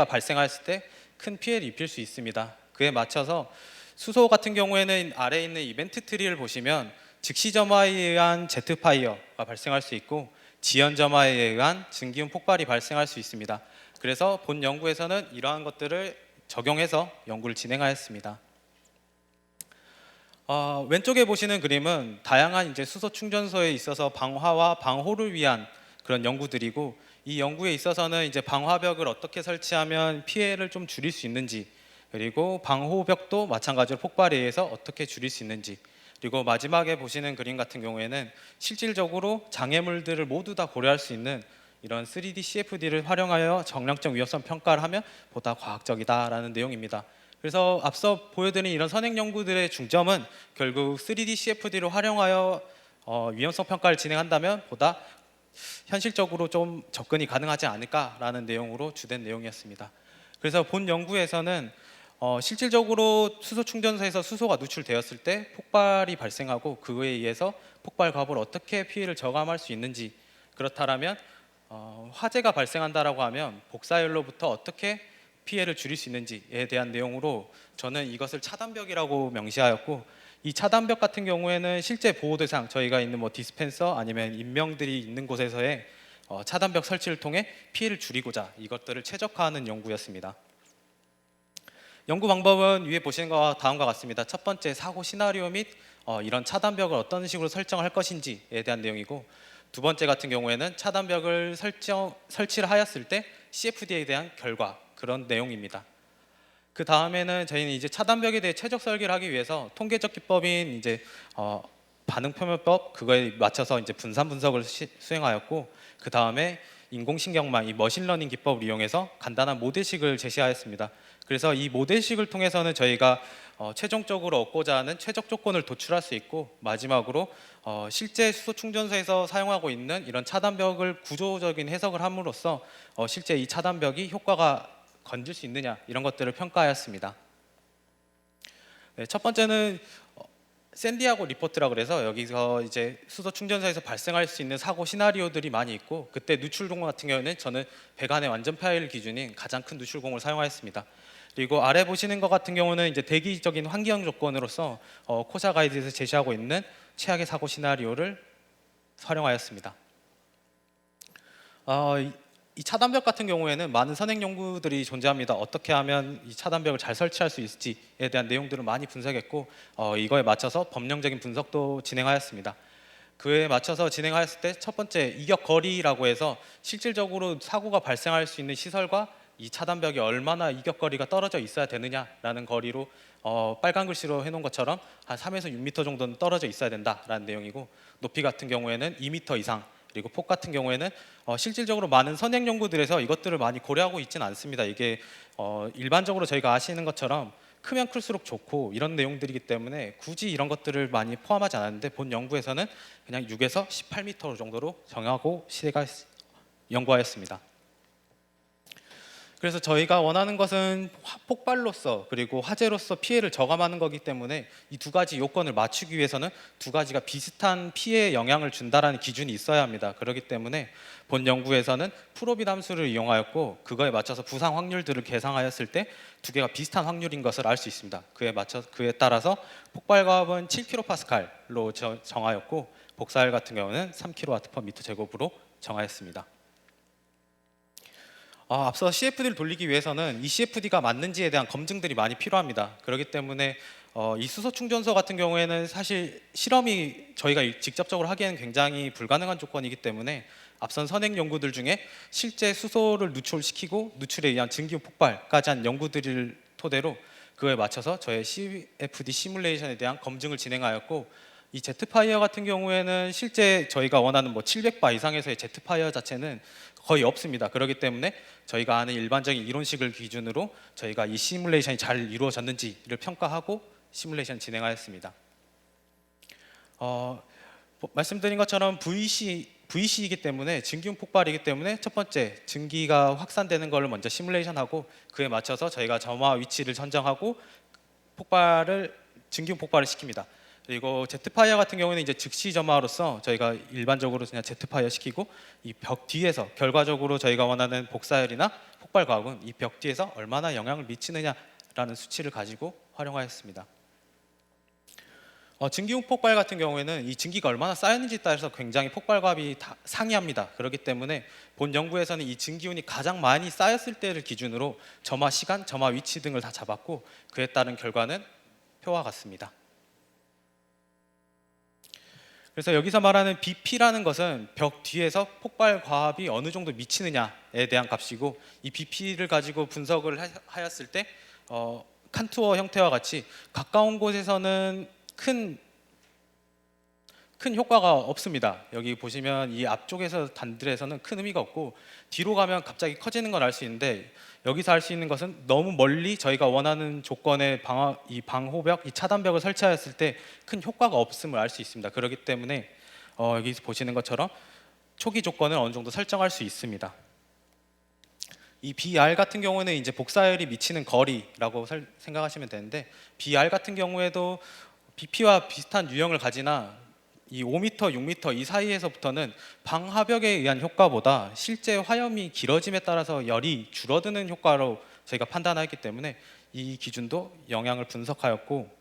발생했을 때 큰 피해를 입힐 수 있습니다. 그에 맞춰서 수소 같은 경우에는 아래에 있는 이벤트 트리를 보시면 즉시 점화에 의한 제트 파이어가 발생할 수 있고 지연 점화에 의한 증기훈 폭발이 발생할 수 있습니다. 그래서 본 연구에서는 이러한 것들을 적용해서 연구를 진행하였습니다. 왼쪽에 보시는 그림은 다양한 수소 충전소에 있어서 방화와 방호를 위한 그런 연구들이고 이 연구에 있어서는 방화벽을 어떻게 설치하면 피해를 좀 줄일 수 있는지 그리고 방호벽도 마찬가지로 폭발에 의해서 어떻게 줄일 수 있는지 그리고 마지막에 보시는 그림 같은 경우에는 실질적으로 장애물들을 모두 다 고려할 수 있는 이런 3D CFD를 활용하여 정량적 위험성 평가를 하면 보다 과학적이다라는 내용입니다. 그래서 앞서 보여드린 이런 선행 연구들의 중점은 결국 3D CFD를 활용하여 위험성 평가를 진행한다면 보다 현실적으로 좀 접근이 가능하지 않을까라는 내용으로 주된 내용이었습니다. 그래서 본 연구에서는 실질적으로 수소 충전소에서 수소가 누출되었을 때 폭발이 발생하고 그에 의해서 폭발 과부를 어떻게 피해를 저감할 수 있는지, 그렇다면 화재가 발생한다라고 하면 복사열로부터 어떻게 피해를 줄일 수 있는지에 대한 내용으로 저는 이것을 차단벽이라고 명시하였고, 이 차단벽 같은 경우에는 실제 보호 대상, 저희가 있는 뭐 디스펜서 아니면 인명들이 있는 곳에서의 차단벽 설치를 통해 피해를 줄이고자 이것들을 최적화하는 연구였습니다. 연구 방법은 위에 보시는 것과 다음과 같습니다. 첫 번째, 사고 시나리오 및 이런 차단벽을 어떤 식으로 설정할 것인지에 대한 내용이고, 두 번째 같은 경우에는 차단벽을 설치를 하였을 때 CFD에 대한 결과, 그런 내용입니다. 그 다음에는 저희는 이제 차단벽에 대해 최적 설계를 하기 위해서 통계적 기법인 이제 반응 표면법, 그거에 맞춰서 이제 분산 분석을 수행하였고, 그 다음에 인공신경망, 이 머신러닝 기법을 이용해서 간단한 모델식을 제시하였습니다. 그래서 이 모델식을 통해서는 저희가 최종적으로 얻고자 하는 최적 조건을 도출할 수 있고, 마지막으로 실제 수소 충전소에서 사용하고 있는 이런 차단벽을 구조적인 해석을 함으로써 실제 이 차단벽이 효과가 건질 수 있느냐, 이런 것들을 평가하였습니다. 네, 첫 번째는 샌디아고 리포트라 그래서 여기서 이제 수소 충전소에서 발생할 수 있는 사고 시나리오들이 많이 있고, 그때 누출공 같은 경우에는 저는 배관의 완전 파일 기준인 가장 큰 누출공을 사용하였습니다. 그리고 아래 보시는 것 같은 경우는 이제 대기적인 환경 조건으로서 코사 가이드에서 제시하고 있는 최악의 사고 시나리오를 활용하였습니다. 이 차단벽 같은 경우에는 많은 선행 연구들이 존재합니다. 어떻게 하면 이 차단벽을 잘 설치할 수 있을지에 대한 내용들을 많이 분석했고, 이거에 맞춰서 법령적인 분석도 진행하였습니다. 그에 맞춰서 진행하였을 때 첫 번째, 이격 거리라고 해서 실질적으로 사고가 발생할 수 있는 시설과 이 차단벽이 얼마나 이격 거리가 떨어져 있어야 되느냐라는 거리로 빨간 글씨로 해놓은 것처럼 한 3에서 6m 정도는 떨어져 있어야 된다라는 내용이고, 높이 같은 경우에는 2m 이상, 그리고 폭 같은 경우에는 실질적으로 많은 선행 연구들에서 이것들을 많이 고려하고 있지는 않습니다. 이게 일반적으로 저희가 아시는 것처럼 크면 클수록 좋고 이런 내용들이기 때문에 굳이 이런 것들을 많이 포함하지 않았는데, 본 연구에서는 그냥 6에서 18m 정도로 정하고 연구하였습니다. 그래서 저희가 원하는 것은 폭발로서 그리고 화재로서 피해를 저감하는 거기 때문에 이 두 가지 요건을 맞추기 위해서는 두 가지가 비슷한 피해에 영향을 준다라는 기준이 있어야 합니다. 그렇기 때문에 본 연구에서는 프로빗 함수를 이용하였고, 그거에 맞춰서 부상 확률들을 계산하였을 때 두 개가 비슷한 확률인 것을 알 수 있습니다. 그에 따라서 폭발 과압은 7kPa로 정하였고, 복사열 같은 경우는 3kW/m3으로 정하였습니다. 앞서 CFD를 돌리기 위해서는 이 CFD가 맞는지에 대한 검증들이 많이 필요합니다. 그렇기 때문에 이 수소 충전소 같은 경우에는 사실 실험이 저희가 직접적으로 하기에는 굉장히 불가능한 조건이기 때문에 앞선 선행 연구들 중에 실제 수소를 누출시키고 누출에 의한 증기호 폭발까지 한 연구들을 토대로 그거에 맞춰서 저의 CFD 시뮬레이션에 대한 검증을 진행하였고, 이 제트파이어 같은 경우에는 실제 저희가 원하는 700바 이상에서의 제트파이어 자체는 거의 없습니다. 그렇기 때문에 저희가 아는 일반적인 이론식을 기준으로 저희가 이 시뮬레이션이 잘 이루어졌는지를 평가하고 시뮬레이션 진행하였습니다. 말씀드린 것처럼 VC이기 때문에 증기훈 폭발이기 때문에 첫 번째, 증기가 확산되는 걸 먼저 시뮬레이션하고, 그에 맞춰서 저희가 점화 위치를 선정하고 증기훈 폭발을 시킵니다. 그리고 제트파이어 같은 경우는 이제 즉시 점화로서 저희가 일반적으로 그냥 제트파이어 시키고, 이 벽 뒤에서 결과적으로 저희가 원하는 복사열이나 폭발 과학은 이 벽 뒤에서 얼마나 영향을 미치느냐라는 수치를 가지고 활용하였습니다. 증기훈 폭발 같은 경우에는 이 증기가 얼마나 쌓였는지에 따라서 굉장히 폭발 과압이 상이합니다. 그렇기 때문에 본 연구에서는 이 증기훈이 가장 많이 쌓였을 때를 기준으로 점화 시간, 점화 위치 등을 다 잡았고, 그에 따른 결과는 표와 같습니다. 그래서 여기서 말하는 BP라는 것은 벽 뒤에서 폭발 과압이 어느 정도 미치느냐에 대한 값이고, 이 BP를 가지고 분석을 하였을 때 칸투어 형태와 같이 가까운 곳에서는 큰 효과가 없습니다. 여기 보시면 이 앞쪽에서 단들에서는 큰 의미가 없고, 뒤로 가면 갑자기 커지는 걸 알 수 있는데, 여기서 알 수 있는 것은 너무 멀리 저희가 원하는 조건의 이 방호벽, 이 차단벽을 설치하였을 때 큰 효과가 없음을 알 수 있습니다. 그렇기 때문에 여기 보시는 것처럼 초기 조건을 어느 정도 설정할 수 있습니다. 이 BR 같은 경우는 이제 복사율이 미치는 거리라고 생각하시면 되는데, BR 같은 경우에도 BP와 비슷한 유형을 가지나 이 5m, 6m 이 사이에서부터는 방화벽에 의한 효과보다 실제 화염이 길어짐에 따라서 열이 줄어드는 효과로 저희가 판단하기 때문에 이 기준도 영향을 분석하였고,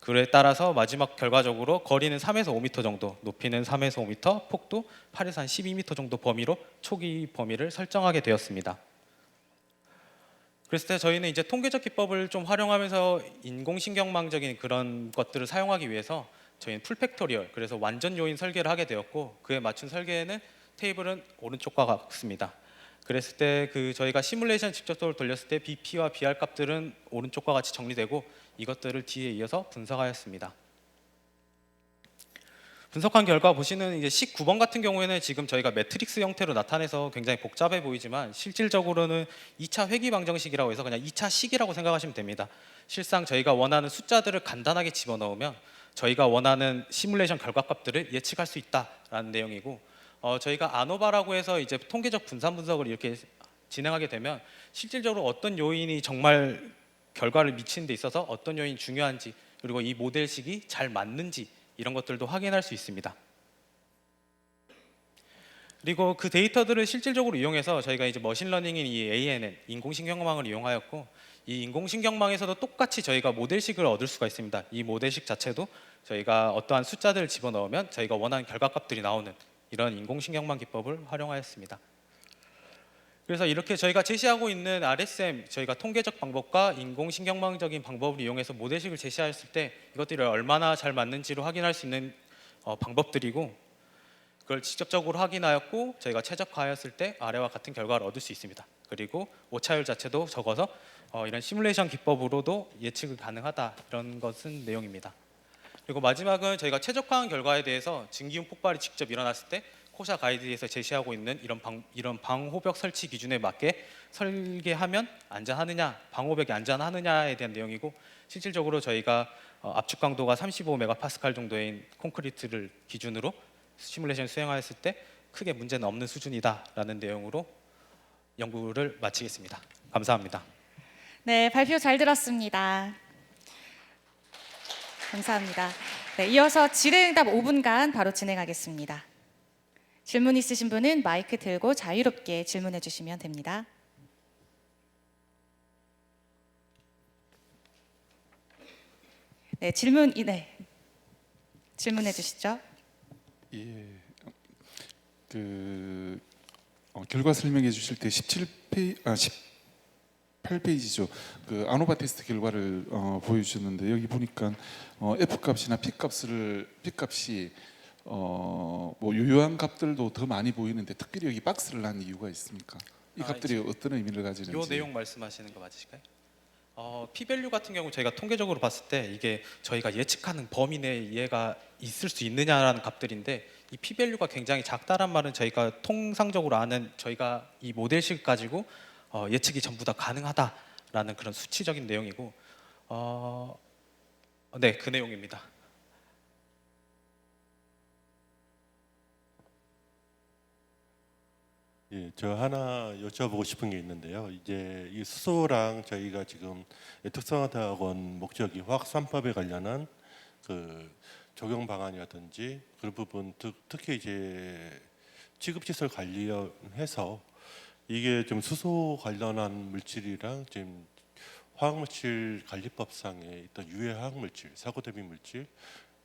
그에 따라서 마지막 결과적으로 거리는 3에서 5m 정도, 높이는 3에서 5m, 폭도 8에서 한 12m 정도 범위로 초기 범위를 설정하게 되었습니다. 그랬을 때 저희는 이제 통계적 기법을 좀 활용하면서 인공신경망적인 그런 것들을 사용하기 위해서 저희는 풀팩토리얼, 그래서 완전 요인 설계를 하게 되었고, 그에 맞춘 설계에는 테이블은 오른쪽과 같습니다. 그랬을 때 저희가 시뮬레이션 직접적으로 돌렸을 때 BP와 BR 값들은 오른쪽과 같이 정리되고, 이것들을 뒤에 이어서 분석하였습니다. 분석한 결과 보시는 이제 19번 같은 경우에는 지금 저희가 매트릭스 형태로 나타내서 굉장히 복잡해 보이지만, 실질적으로는 2차 회귀 방정식이라고 해서 그냥 2차 식이라고 생각하시면 됩니다. 실상 저희가 원하는 숫자들을 간단하게 집어넣으면 저희가 원하는 시뮬레이션 결과값들을 예측할 수 있다라는 내용이고, 저희가 아노바라고 해서 이제 통계적 분산 분석을 이렇게 진행하게 되면 실질적으로 어떤 요인이 정말 결과를 미치는 데 있어서 어떤 요인이 중요한지, 그리고 이 모델식이 잘 맞는지 이런 것들도 확인할 수 있습니다. 그리고 그 데이터들을 실질적으로 이용해서 저희가 이제 머신러닝인 이 ANN, 인공신경망을 이용하였고, 이 인공신경망에서도 똑같이 저희가 모델식을 얻을 수가 있습니다. 이 모델식 자체도 저희가 어떠한 숫자들을 집어넣으면 저희가 원하는 결과값들이 나오는 이런 인공신경망 기법을 활용하였습니다. 그래서 이렇게 저희가 제시하고 있는 RSM, 저희가 통계적 방법과 인공신경망적인 방법을 이용해서 모델식을 제시했을 때 이것들이 얼마나 잘 맞는지를 확인할 수 있는 방법들이고, 그걸 직접적으로 확인하였고 저희가 최적화하였을 때 아래와 같은 결과를 얻을 수 있습니다. 그리고 오차율 자체도 적어서 이런 시뮬레이션 기법으로도 예측이 가능하다, 이런 것은 내용입니다. 그리고 마지막은 저희가 최적화한 결과에 대해서 증기훈 폭발이 직접 일어났을 때 코샤 가이드에서 제시하고 있는 이런 방호벽 설치 기준에 맞게 설계하면 안전하느냐, 방호벽이 안전하느냐에 대한 내용이고, 실질적으로 저희가 압축 강도가 35메가파스칼 정도인 콘크리트를 기준으로 시뮬레이션 수행하였을 때 크게 문제는 없는 수준이다라는 내용으로 연구를 마치겠습니다. 감사합니다. 네, 발표 잘 들었습니다. 감사합니다. 네, 이어서 질의응답 5분간 바로 진행하겠습니다. 질문 있으신 분은 마이크 들고 자유롭게 질문해 주시면 됩니다. 네, 질문해 주시죠. 예, 결과 설명해 주실 때 18페이지죠. 그 아노바 테스트 결과를 보여주셨는데, 여기 보니까 F 값이나 P 값이 뭐 유효한 값들도 더 많이 보이는데, 특별히 여기 박스를 한 이유가 있습니까? 이 값들이 어떤 의미를 가지는지. 이 내용 말씀하시는 거 맞으실까요? P-밸류 같은 경우 저희가 통계적으로 봤을 때 이게 저희가 예측하는 범위 내에 이해가 있을 수 있느냐라는 값들인데, 이 P-밸류가 굉장히 작다란 말은 저희가 통상적으로 아는 저희가 이 모델식 가지고 예측이 전부 다 가능하다라는 그런 수치적인 내용이고, 네, 그 내용입니다. 예, 저 하나 여쭤보고 싶은 게 있는데요. 이제 이 수소랑 저희가 지금 특성화대학원 목적이 화학 3법에 관련한 그 적용 방안이라든지 그런 부분, 특히 이제 취급시설 관련해서 이게 좀 수소 관련한 물질이랑 지금 화학물질 관리법상의 어떤 유해 화학물질, 사고 대비 물질,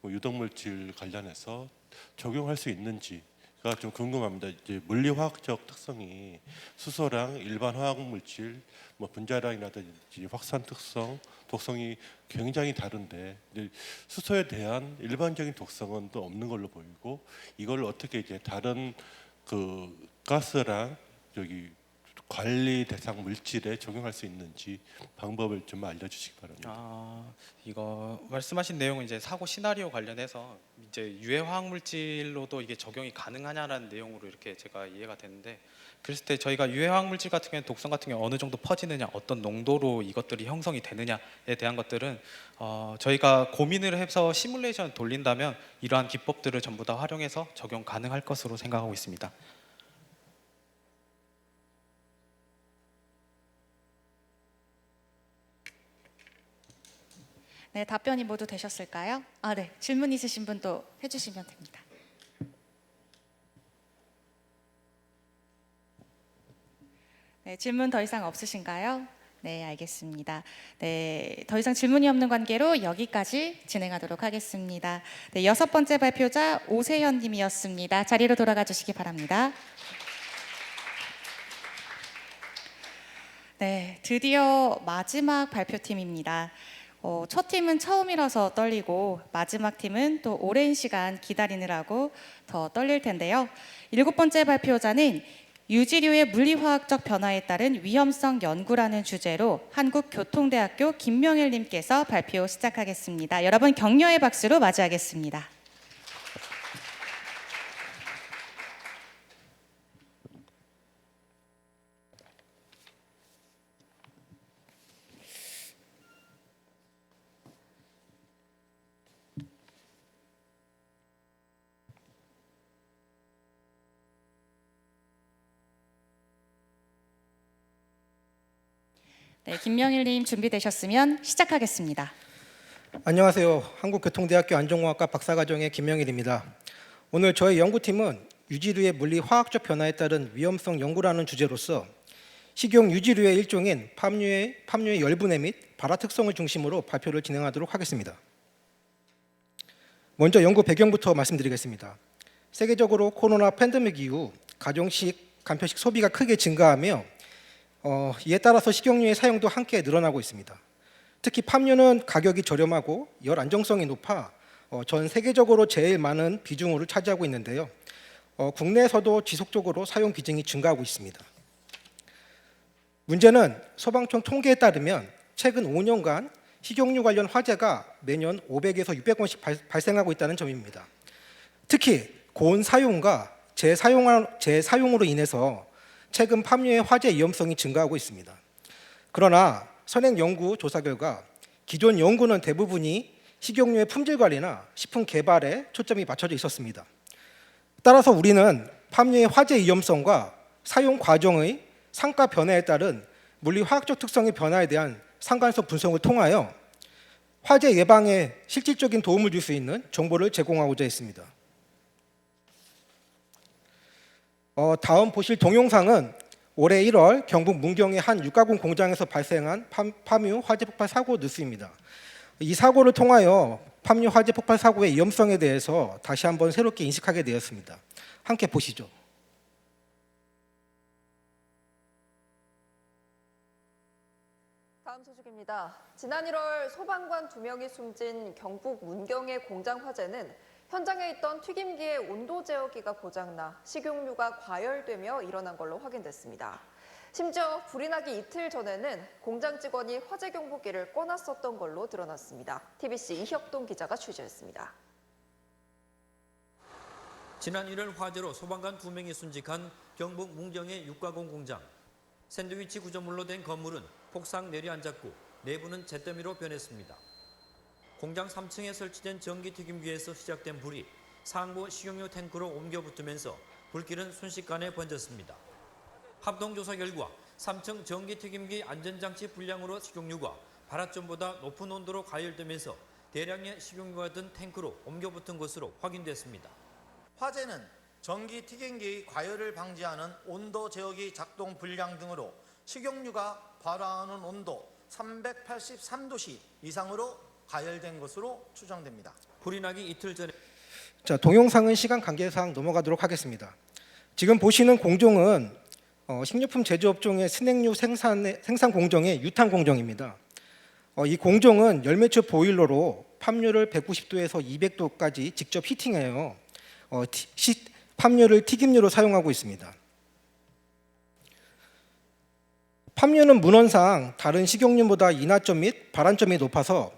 뭐 유독물질 관련해서 적용할 수 있는지 가 좀 궁금합니다. 이제 물리화학적 특성이 수소랑 일반 화학물질, 뭐 분자량이라든지 확산 특성, 독성이 굉장히 다른데, 이제 수소에 대한 일반적인 독성은 또 없는 걸로 보이고, 이걸 어떻게 이제 다른 그 가스랑 여기 관리 대상 물질에 적용할 수 있는지 방법을 좀 알려주시기 바랍니다. 이거 말씀하신 내용은 이제 사고 시나리오 관련해서 이제 유해 화학 물질로도 이게 적용이 가능하냐라는 내용으로 이렇게 제가 이해가 되는데, 그랬을 때 저희가 유해 화학 물질 같은 경우는 독성 같은 경우 어느 정도 퍼지느냐, 어떤 농도로 이것들이 형성이 되느냐에 대한 것들은 저희가 고민을 해서 시뮬레이션 돌린다면 이러한 기법들을 전부 다 활용해서 적용 가능할 것으로 생각하고 있습니다. 네, 답변이 모두 되셨을까요? 네, 질문 있으신 분 또 해주시면 됩니다. 네, 질문 더 이상 없으신가요? 네, 알겠습니다. 네, 더 이상 질문이 없는 관계로 여기까지 진행하도록 하겠습니다. 네, 6번째 발표자 오세현 님이었습니다. 자리로 돌아가 주시기 바랍니다. 네, 드디어 마지막 발표팀입니다. 첫 팀은 처음이라서 떨리고 마지막 팀은 또 오랜 시간 기다리느라고 더 떨릴 텐데요. 7번째 발표자는 유지류의 물리화학적 변화에 따른 위험성 연구라는 주제로 한국교통대학교 김명일 님께서 발표 시작하겠습니다. 여러분 격려의 박수로 맞이하겠습니다. 네, 김명일님 준비되셨으면 시작하겠습니다. 안녕하세요. 한국교통대학교 안전공학과 박사과정의 김명일입니다. 오늘 저희 연구팀은 유지류의 물리화학적 변화에 따른 위험성 연구라는 주제로서 식용 유지류의 일종인 팜유의 열분해 및 발화 특성을 중심으로 발표를 진행하도록 하겠습니다. 먼저 연구 배경부터 말씀드리겠습니다. 세계적으로 코로나 팬데믹 이후 가정식, 간편식 소비가 크게 증가하며 이에 따라서 식용유의 사용도 함께 늘어나고 있습니다. 특히 팜유는 가격이 저렴하고 열 안정성이 높아 전 세계적으로 제일 많은 비중을 차지하고 있는데요. 국내에서도 지속적으로 사용 비중이 증가하고 있습니다. 문제는 소방청 통계에 따르면 최근 5년간 식용유 관련 화재가 매년 500에서 600건씩 발생하고 있다는 점입니다. 특히 고온 사용과 재사용으로 인해서 최근 팜유의 화재 위험성이 증가하고 있습니다. 그러나 선행 연구 조사 결과 기존 연구는 대부분이 식용유의 품질 관리나 식품 개발에 초점이 맞춰져 있었습니다. 따라서 우리는 팜유의 화재 위험성과 사용 과정의 상가 변화에 따른 물리화학적 특성의 변화에 대한 상관성 분석을 통하여 화재 예방에 실질적인 도움을 줄 수 있는 정보를 제공하고자 했습니다. 다음 보실 동영상은 올해 1월 경북 문경의 한 육가공 공장에서 발생한 팜유 화재 폭발 사고 뉴스입니다. 이 사고를 통하여 팜유 화재 폭발 사고의 위험성에 대해서 다시 한번 새롭게 인식하게 되었습니다. 함께 보시죠. 다음 소식입니다. 지난 1월 소방관 2명이 숨진 경북 문경의 공장 화재는 현장에 있던 튀김기의 온도 제어기가 고장나 식용유가 과열되며 일어난 걸로 확인됐습니다. 심지어 불이 나기 이틀 전에는 공장 직원이 화재 경보기를 꺼놨었던 걸로 드러났습니다. TBC 이혁동 기자가 취재했습니다. 지난 1월 화재로 소방관 2명이 순직한 경북 문경의 육가공 공장. 샌드위치 구조물로 된 건물은 폭삭 내려앉았고 내부는 잿더미로 변했습니다. 공장 3층에 설치된 전기튀김기에서 시작된 불이 상부 식용유 탱크로 옮겨 붙으면서 불길은 순식간에 번졌습니다. 합동조사 결과 3층 전기튀김기 안전장치 불량으로 식용유가 발화점보다 높은 온도로 가열되면서 대량의 식용유가 든 탱크로 옮겨 붙은 것으로 확인됐습니다. 화재는 전기튀김기의 과열을 방지하는 온도 제어기 작동 불량 등으로 식용유가 발화하는 온도 383도씨 이상으로 가열된 것으로 추정됩니다. 불이 나기 이틀 전에 동영상은 시간 관계상 넘어가도록 하겠습니다. 지금 보시는 공정은 식료품 제조업종의 스낵유 생산 공정의 유탄 공정입니다. 이 공정은 열매초 보일러로 팜유를 190도에서 200도까지 직접 히팅해요. 팜유를 튀김유로 사용하고 있습니다. 팜유는 문헌상 다른 식용유보다 인하점 및 발환점이 높아서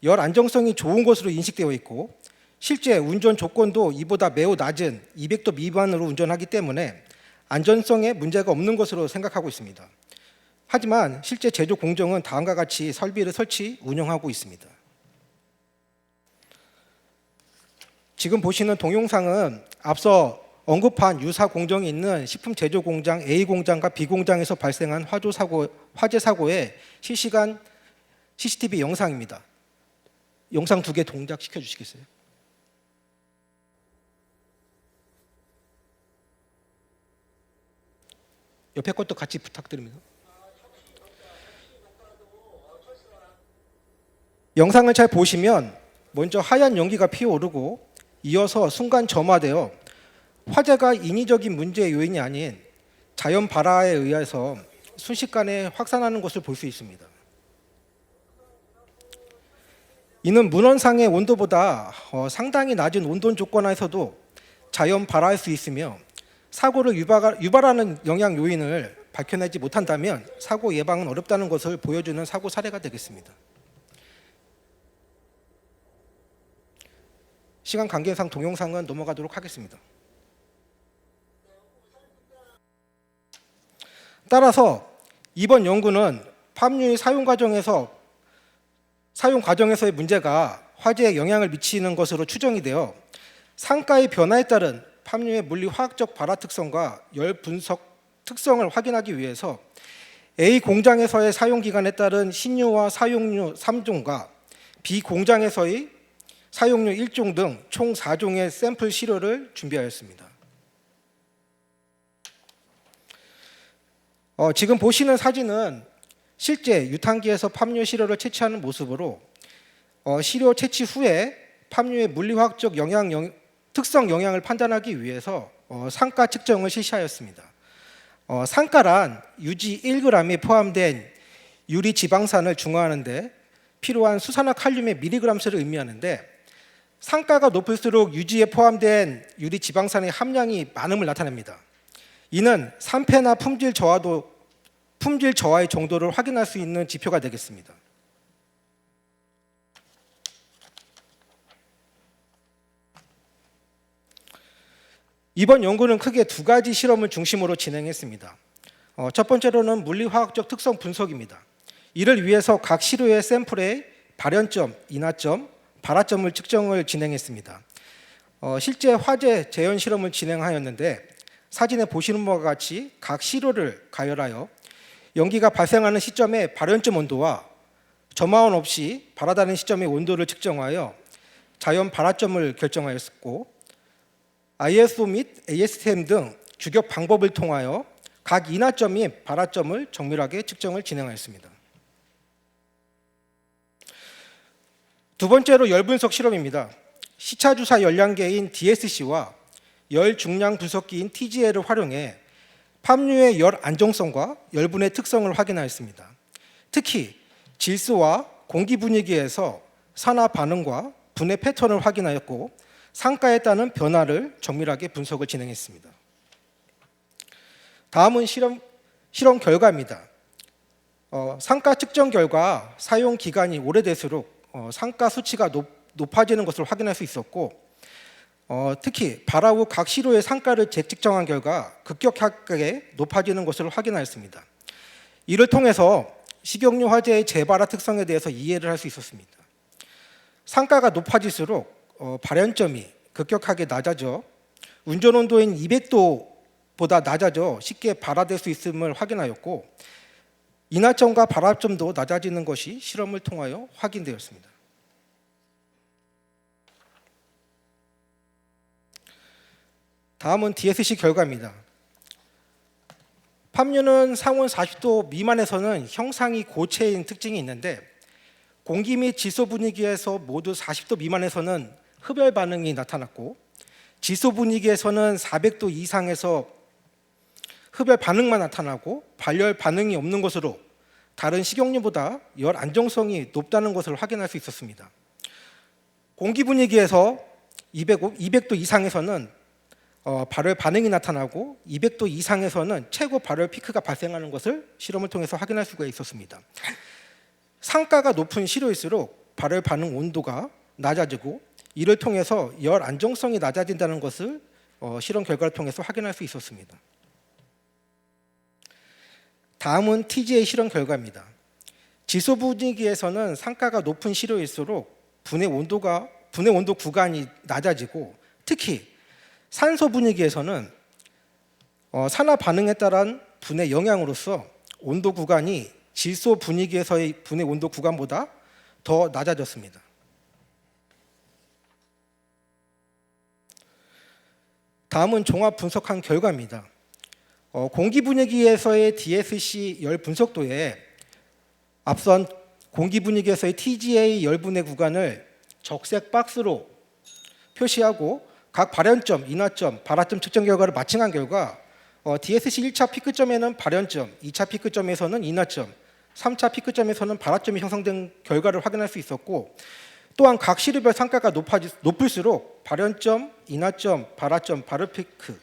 열 안정성이 좋은 것으로 인식되어 있고 실제 운전 조건도 이보다 매우 낮은 200도 미만으로 운전하기 때문에 안전성에 문제가 없는 것으로 생각하고 있습니다. 하지만 실제 제조 공정은 다음과 같이 설비를 설치, 운영하고 있습니다. 지금 보시는 동영상은 앞서 언급한 유사 공정이 있는 식품 제조 공장 A 공장과 B 공장에서 발생한 화재 사고의 실시간 CCTV 영상입니다. 영상 2개 동작시켜 주시겠어요? 옆에 것도 같이 부탁드립니다. 영상을 잘 보시면 먼저 하얀 연기가 피어오르고 이어서 순간 점화되어 화재가 인위적인 문제의 요인이 아닌 자연 발화에 의해서 순식간에 확산하는 것을 볼 수 있습니다. 이는 문헌상의 온도보다 상당히 낮은 온도 조건 하에서도 자연 발화할 수 있으며 사고를 유발하는 영향 요인을 밝혀내지 못한다면 사고 예방은 어렵다는 것을 보여주는 사고 사례가 되겠습니다. 시간 관계상 동영상은 넘어가도록 하겠습니다. 따라서 이번 연구는 팜유의 사용 과정에서의 문제가 화재에 영향을 미치는 것으로 추정이 되어 상가의 변화에 따른 팜유의 물리화학적 발화 특성과 열 분석 특성을 확인하기 위해서 A 공장에서의 사용 기간에 따른 신유와 사용류 3종과 B 공장에서의 사용류 1종 등 총 4종의 샘플 시료를 준비하였습니다. 지금 보시는 사진은 실제 유탄기에서 팜유 시료를 채취하는 모습으로 시료 채취 후에 팜유의 물리화학적 특성 영향을 판단하기 위해서 상가 측정을 실시하였습니다. 상가란 유지 1g이 포함된 유리 지방산을 중화하는 데 필요한 수산화 칼륨의 밀리그램 수를 의미하는데 상가가 높을수록 유지에 포함된 유리 지방산의 함량이 많음을 나타냅니다. 이는 산패나 품질 저하의 정도를 확인할 수 있는 지표가 되겠습니다. 이번 연구는 크게 2가지 실험을 중심으로 진행했습니다. 첫 번째로는 물리화학적 특성 분석입니다. 이를 위해서 각 시료의 샘플의 발현점, 인하점, 발화점을 측정을 진행했습니다. 실제 화재 재현 실험을 진행하였는데 사진에 보시는 바와 같이 각 시료를 가열하여 연기가 발생하는 시점의 발현점 온도와 점화원 없이 발화되는 시점의 온도를 측정하여 자연 발화점을 결정하였고 ISO 및 ASTM 등 규격 방법을 통하여 각 인하점 및 발화점을 정밀하게 측정을 진행하였습니다. 두 번째로 열 분석 실험입니다. 시차 주사 열량계인 DSC와 열 중량 분석기인 TGL을 활용해 팜유의 열 안정성과 열분의 특성을 확인하였습니다. 특히 질소와 공기 분위기에서 산화 반응과 분해 패턴을 확인하였고 상가에 따른 변화를 정밀하게 분석을 진행했습니다. 다음은 실험 결과입니다. 상가 측정 결과 사용 기간이 오래될수록 상가 수치가 높아지는 것을 확인할 수 있었고 특히 발화 후 각 시료의 상가를 재측정한 결과 급격하게 높아지는 것을 확인하였습니다. 이를 통해서 식용유 화재의 재발화 특성에 대해서 이해를 할 수 있었습니다. 상가가 높아질수록 발현점이 급격하게 낮아져 운전 온도인 200도보다 낮아져 쉽게 발화될 수 있음을 확인하였고 인하점과 발화점도 낮아지는 것이 실험을 통하여 확인되었습니다. 다음은 DSC 결과입니다. 팜유는 상온 40도 미만에서는 형상이 고체인 특징이 있는데 공기 및 질소 분위기에서 모두 40도 미만에서는 흡열 반응이 나타났고 질소 분위기에서는 400도 이상에서 흡열 반응만 나타나고 발열 반응이 없는 것으로 다른 식용유보다 열 안정성이 높다는 것을 확인할 수 있었습니다. 공기 분위기에서 200도 이상에서는 발열 반응이 나타나고 200도 이상에서는 최고 발열 피크가 발생하는 것을 실험을 통해서 확인할 수가 있었습니다. 상가가 높은 시료일수록 발열 반응 온도가 낮아지고 이를 통해서 열 안정성이 낮아진다는 것을 실험 결과를 통해서 확인할 수 있었습니다. 다음은 TGA 실험 결과입니다. 지소 분위기에서는 상가가 높은 시료일수록 분해 온도 구간이 낮아지고 특히 산소 분위기에서는 산화 반응에 따른 분해 영향으로서 온도 구간이 질소 분위기에서의 분해 온도 구간보다 더 낮아졌습니다. 다음은 종합 분석한 결과입니다. 공기 분위기에서의 DSC 열 분석도에 앞선 공기 분위기에서의 TGA 열분해 구간을 적색 박스로 표시하고 각 발현점, 인하점, 발화점 측정 결과를 마칭한 결과 DSC 1차 피크점에는 발현점, 2차 피크점에서는 인하점, 3차 피크점에서는 발화점이 형성된 결과를 확인할 수 있었고 또한 각 시류별 상가가 높을수록 발현점, 인하점, 발화점, 발열 피크,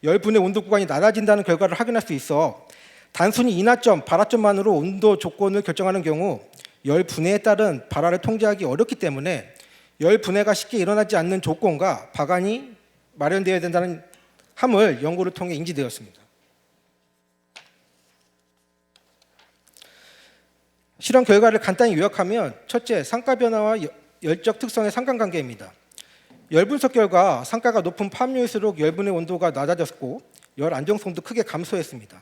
열분해 온도 구간이 낮아진다는 결과를 확인할 수 있어 단순히 인하점, 발화점만으로 온도 조건을 결정하는 경우 열 분해에 따른 발화를 통제하기 어렵기 때문에 열 분해가 쉽게 일어나지 않는 조건과 방안이 마련되어야 된다는 함을 연구를 통해 인지되었습니다. 실험 결과를 간단히 요약하면 첫째, 상가 변화와 열적 특성의 상관관계입니다. 열 분석 결과 상가가 높은 팜유일수록 열분해 온도가 낮아졌고 열 안정성도 크게 감소했습니다.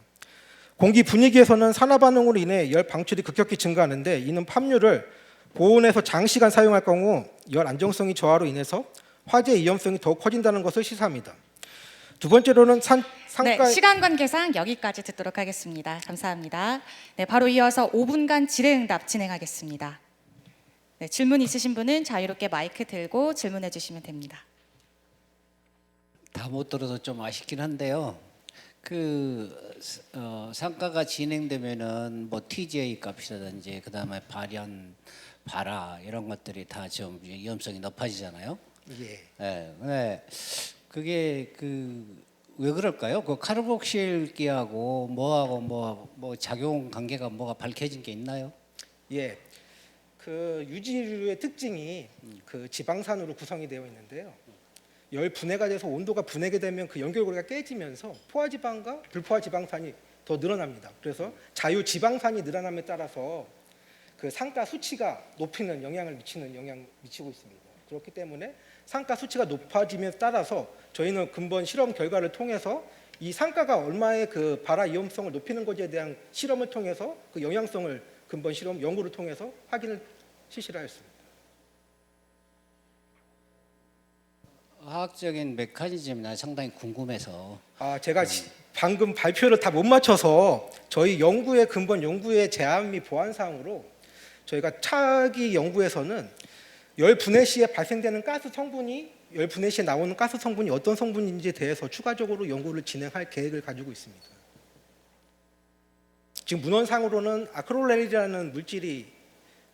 공기 분위기에서는 산화 반응으로 인해 열 방출이 급격히 증가하는데 이는 팜유를 고온에서 장시간 사용할 경우 열 안정성이 저하로 인해서 화재 위험성이 더욱 커진다는 것을 시사합니다. 두 번째로는 상가 시간 관계상 여기까지 듣도록 하겠습니다. 감사합니다. 바로 이어서 5분간 질의응답 진행하겠습니다. 질문 있으신 분은 자유롭게 마이크 들고 질문해 주시면 됩니다. 다 못 들어서 좀 아쉽긴 한데요. 상가가 진행되면은 뭐 TGA 값이라든지 그다음에 발현, 발화 이런 것들이 다 좀 위험성이 높아지잖아요. 예. 네. 네. 그게 왜 그럴까요? 그 카르복실기하고 뭐하고 뭐 작용 관계가 뭐가 밝혀진 게 있나요? 예. 그 유지류의 특징이 그 지방산으로 구성이 되어 있는데요. 열 분해가 돼서 온도가 분해게 되면 그 연결고리가 깨지면서 포화지방과 불포화지방산이 더 늘어납니다. 그래서 자유지방산이 늘어남에 따라서 그 상가 수치가 높이는 영향을 미치고 있습니다. 그렇기 때문에 상가 수치가 높아짐에 따라서 저희는 근본 실험 결과를 통해서 이 상가가 얼마의 그 발화 위험성을 높이는 것에 대한 실험을 통해서 그 영향성을 근본 실험 연구를 통해서 확인을 실시를 하였습니다. 화학적인 메커니즘이 나 상당히 궁금해서. 제가 방금 발표를 다 못 맞춰서 저희 연구의 근본 연구의 제한 및 보완 사항으로 저희가 차기 연구에서는 열 분해 시에 발생되는 가스 성분이 열 분해 시에 나오는 가스 성분이 어떤 성분인지에 대해서 추가적으로 연구를 진행할 계획을 가지고 있습니다. 지금 문헌상으로는 아크릴레이라는 물질이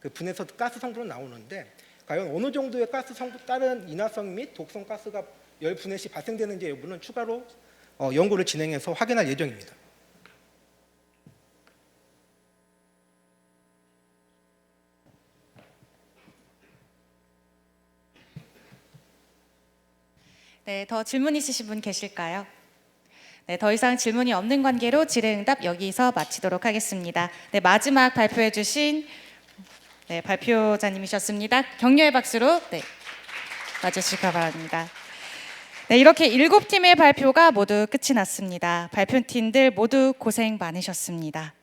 그 분해서 가스 성분으로 나오는데 과연 어느 정도의 가스 성분 다른 인화성 및 독성 가스가 열 분해 시 발생되는지 여부는 추가로 연구를 진행해서 확인할 예정입니다. 네, 더 질문 있으신 분 계실까요? 네, 더 이상 질문이 없는 관계로 질의응답 여기서 마치도록 하겠습니다. 네, 마지막 발표해 주신 발표자님이셨습니다. 격려의 박수로 맞으시기 바랍니다. 네, 이렇게 7팀의 발표가 모두 끝이 났습니다. 발표팀들 모두 고생 많으셨습니다.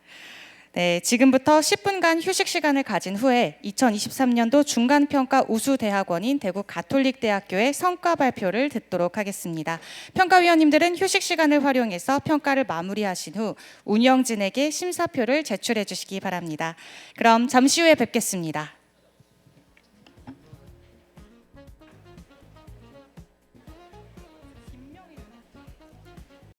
네, 지금부터 10분간 휴식 시간을 가진 후에 2023년도 중간평가 우수대학원인 대구가톨릭대학교의 성과 발표를 듣도록 하겠습니다. 평가위원님들은 휴식 시간을 활용해서 평가를 마무리하신 후 운영진에게 심사표를 제출해 주시기 바랍니다. 그럼 잠시 후에 뵙겠습니다.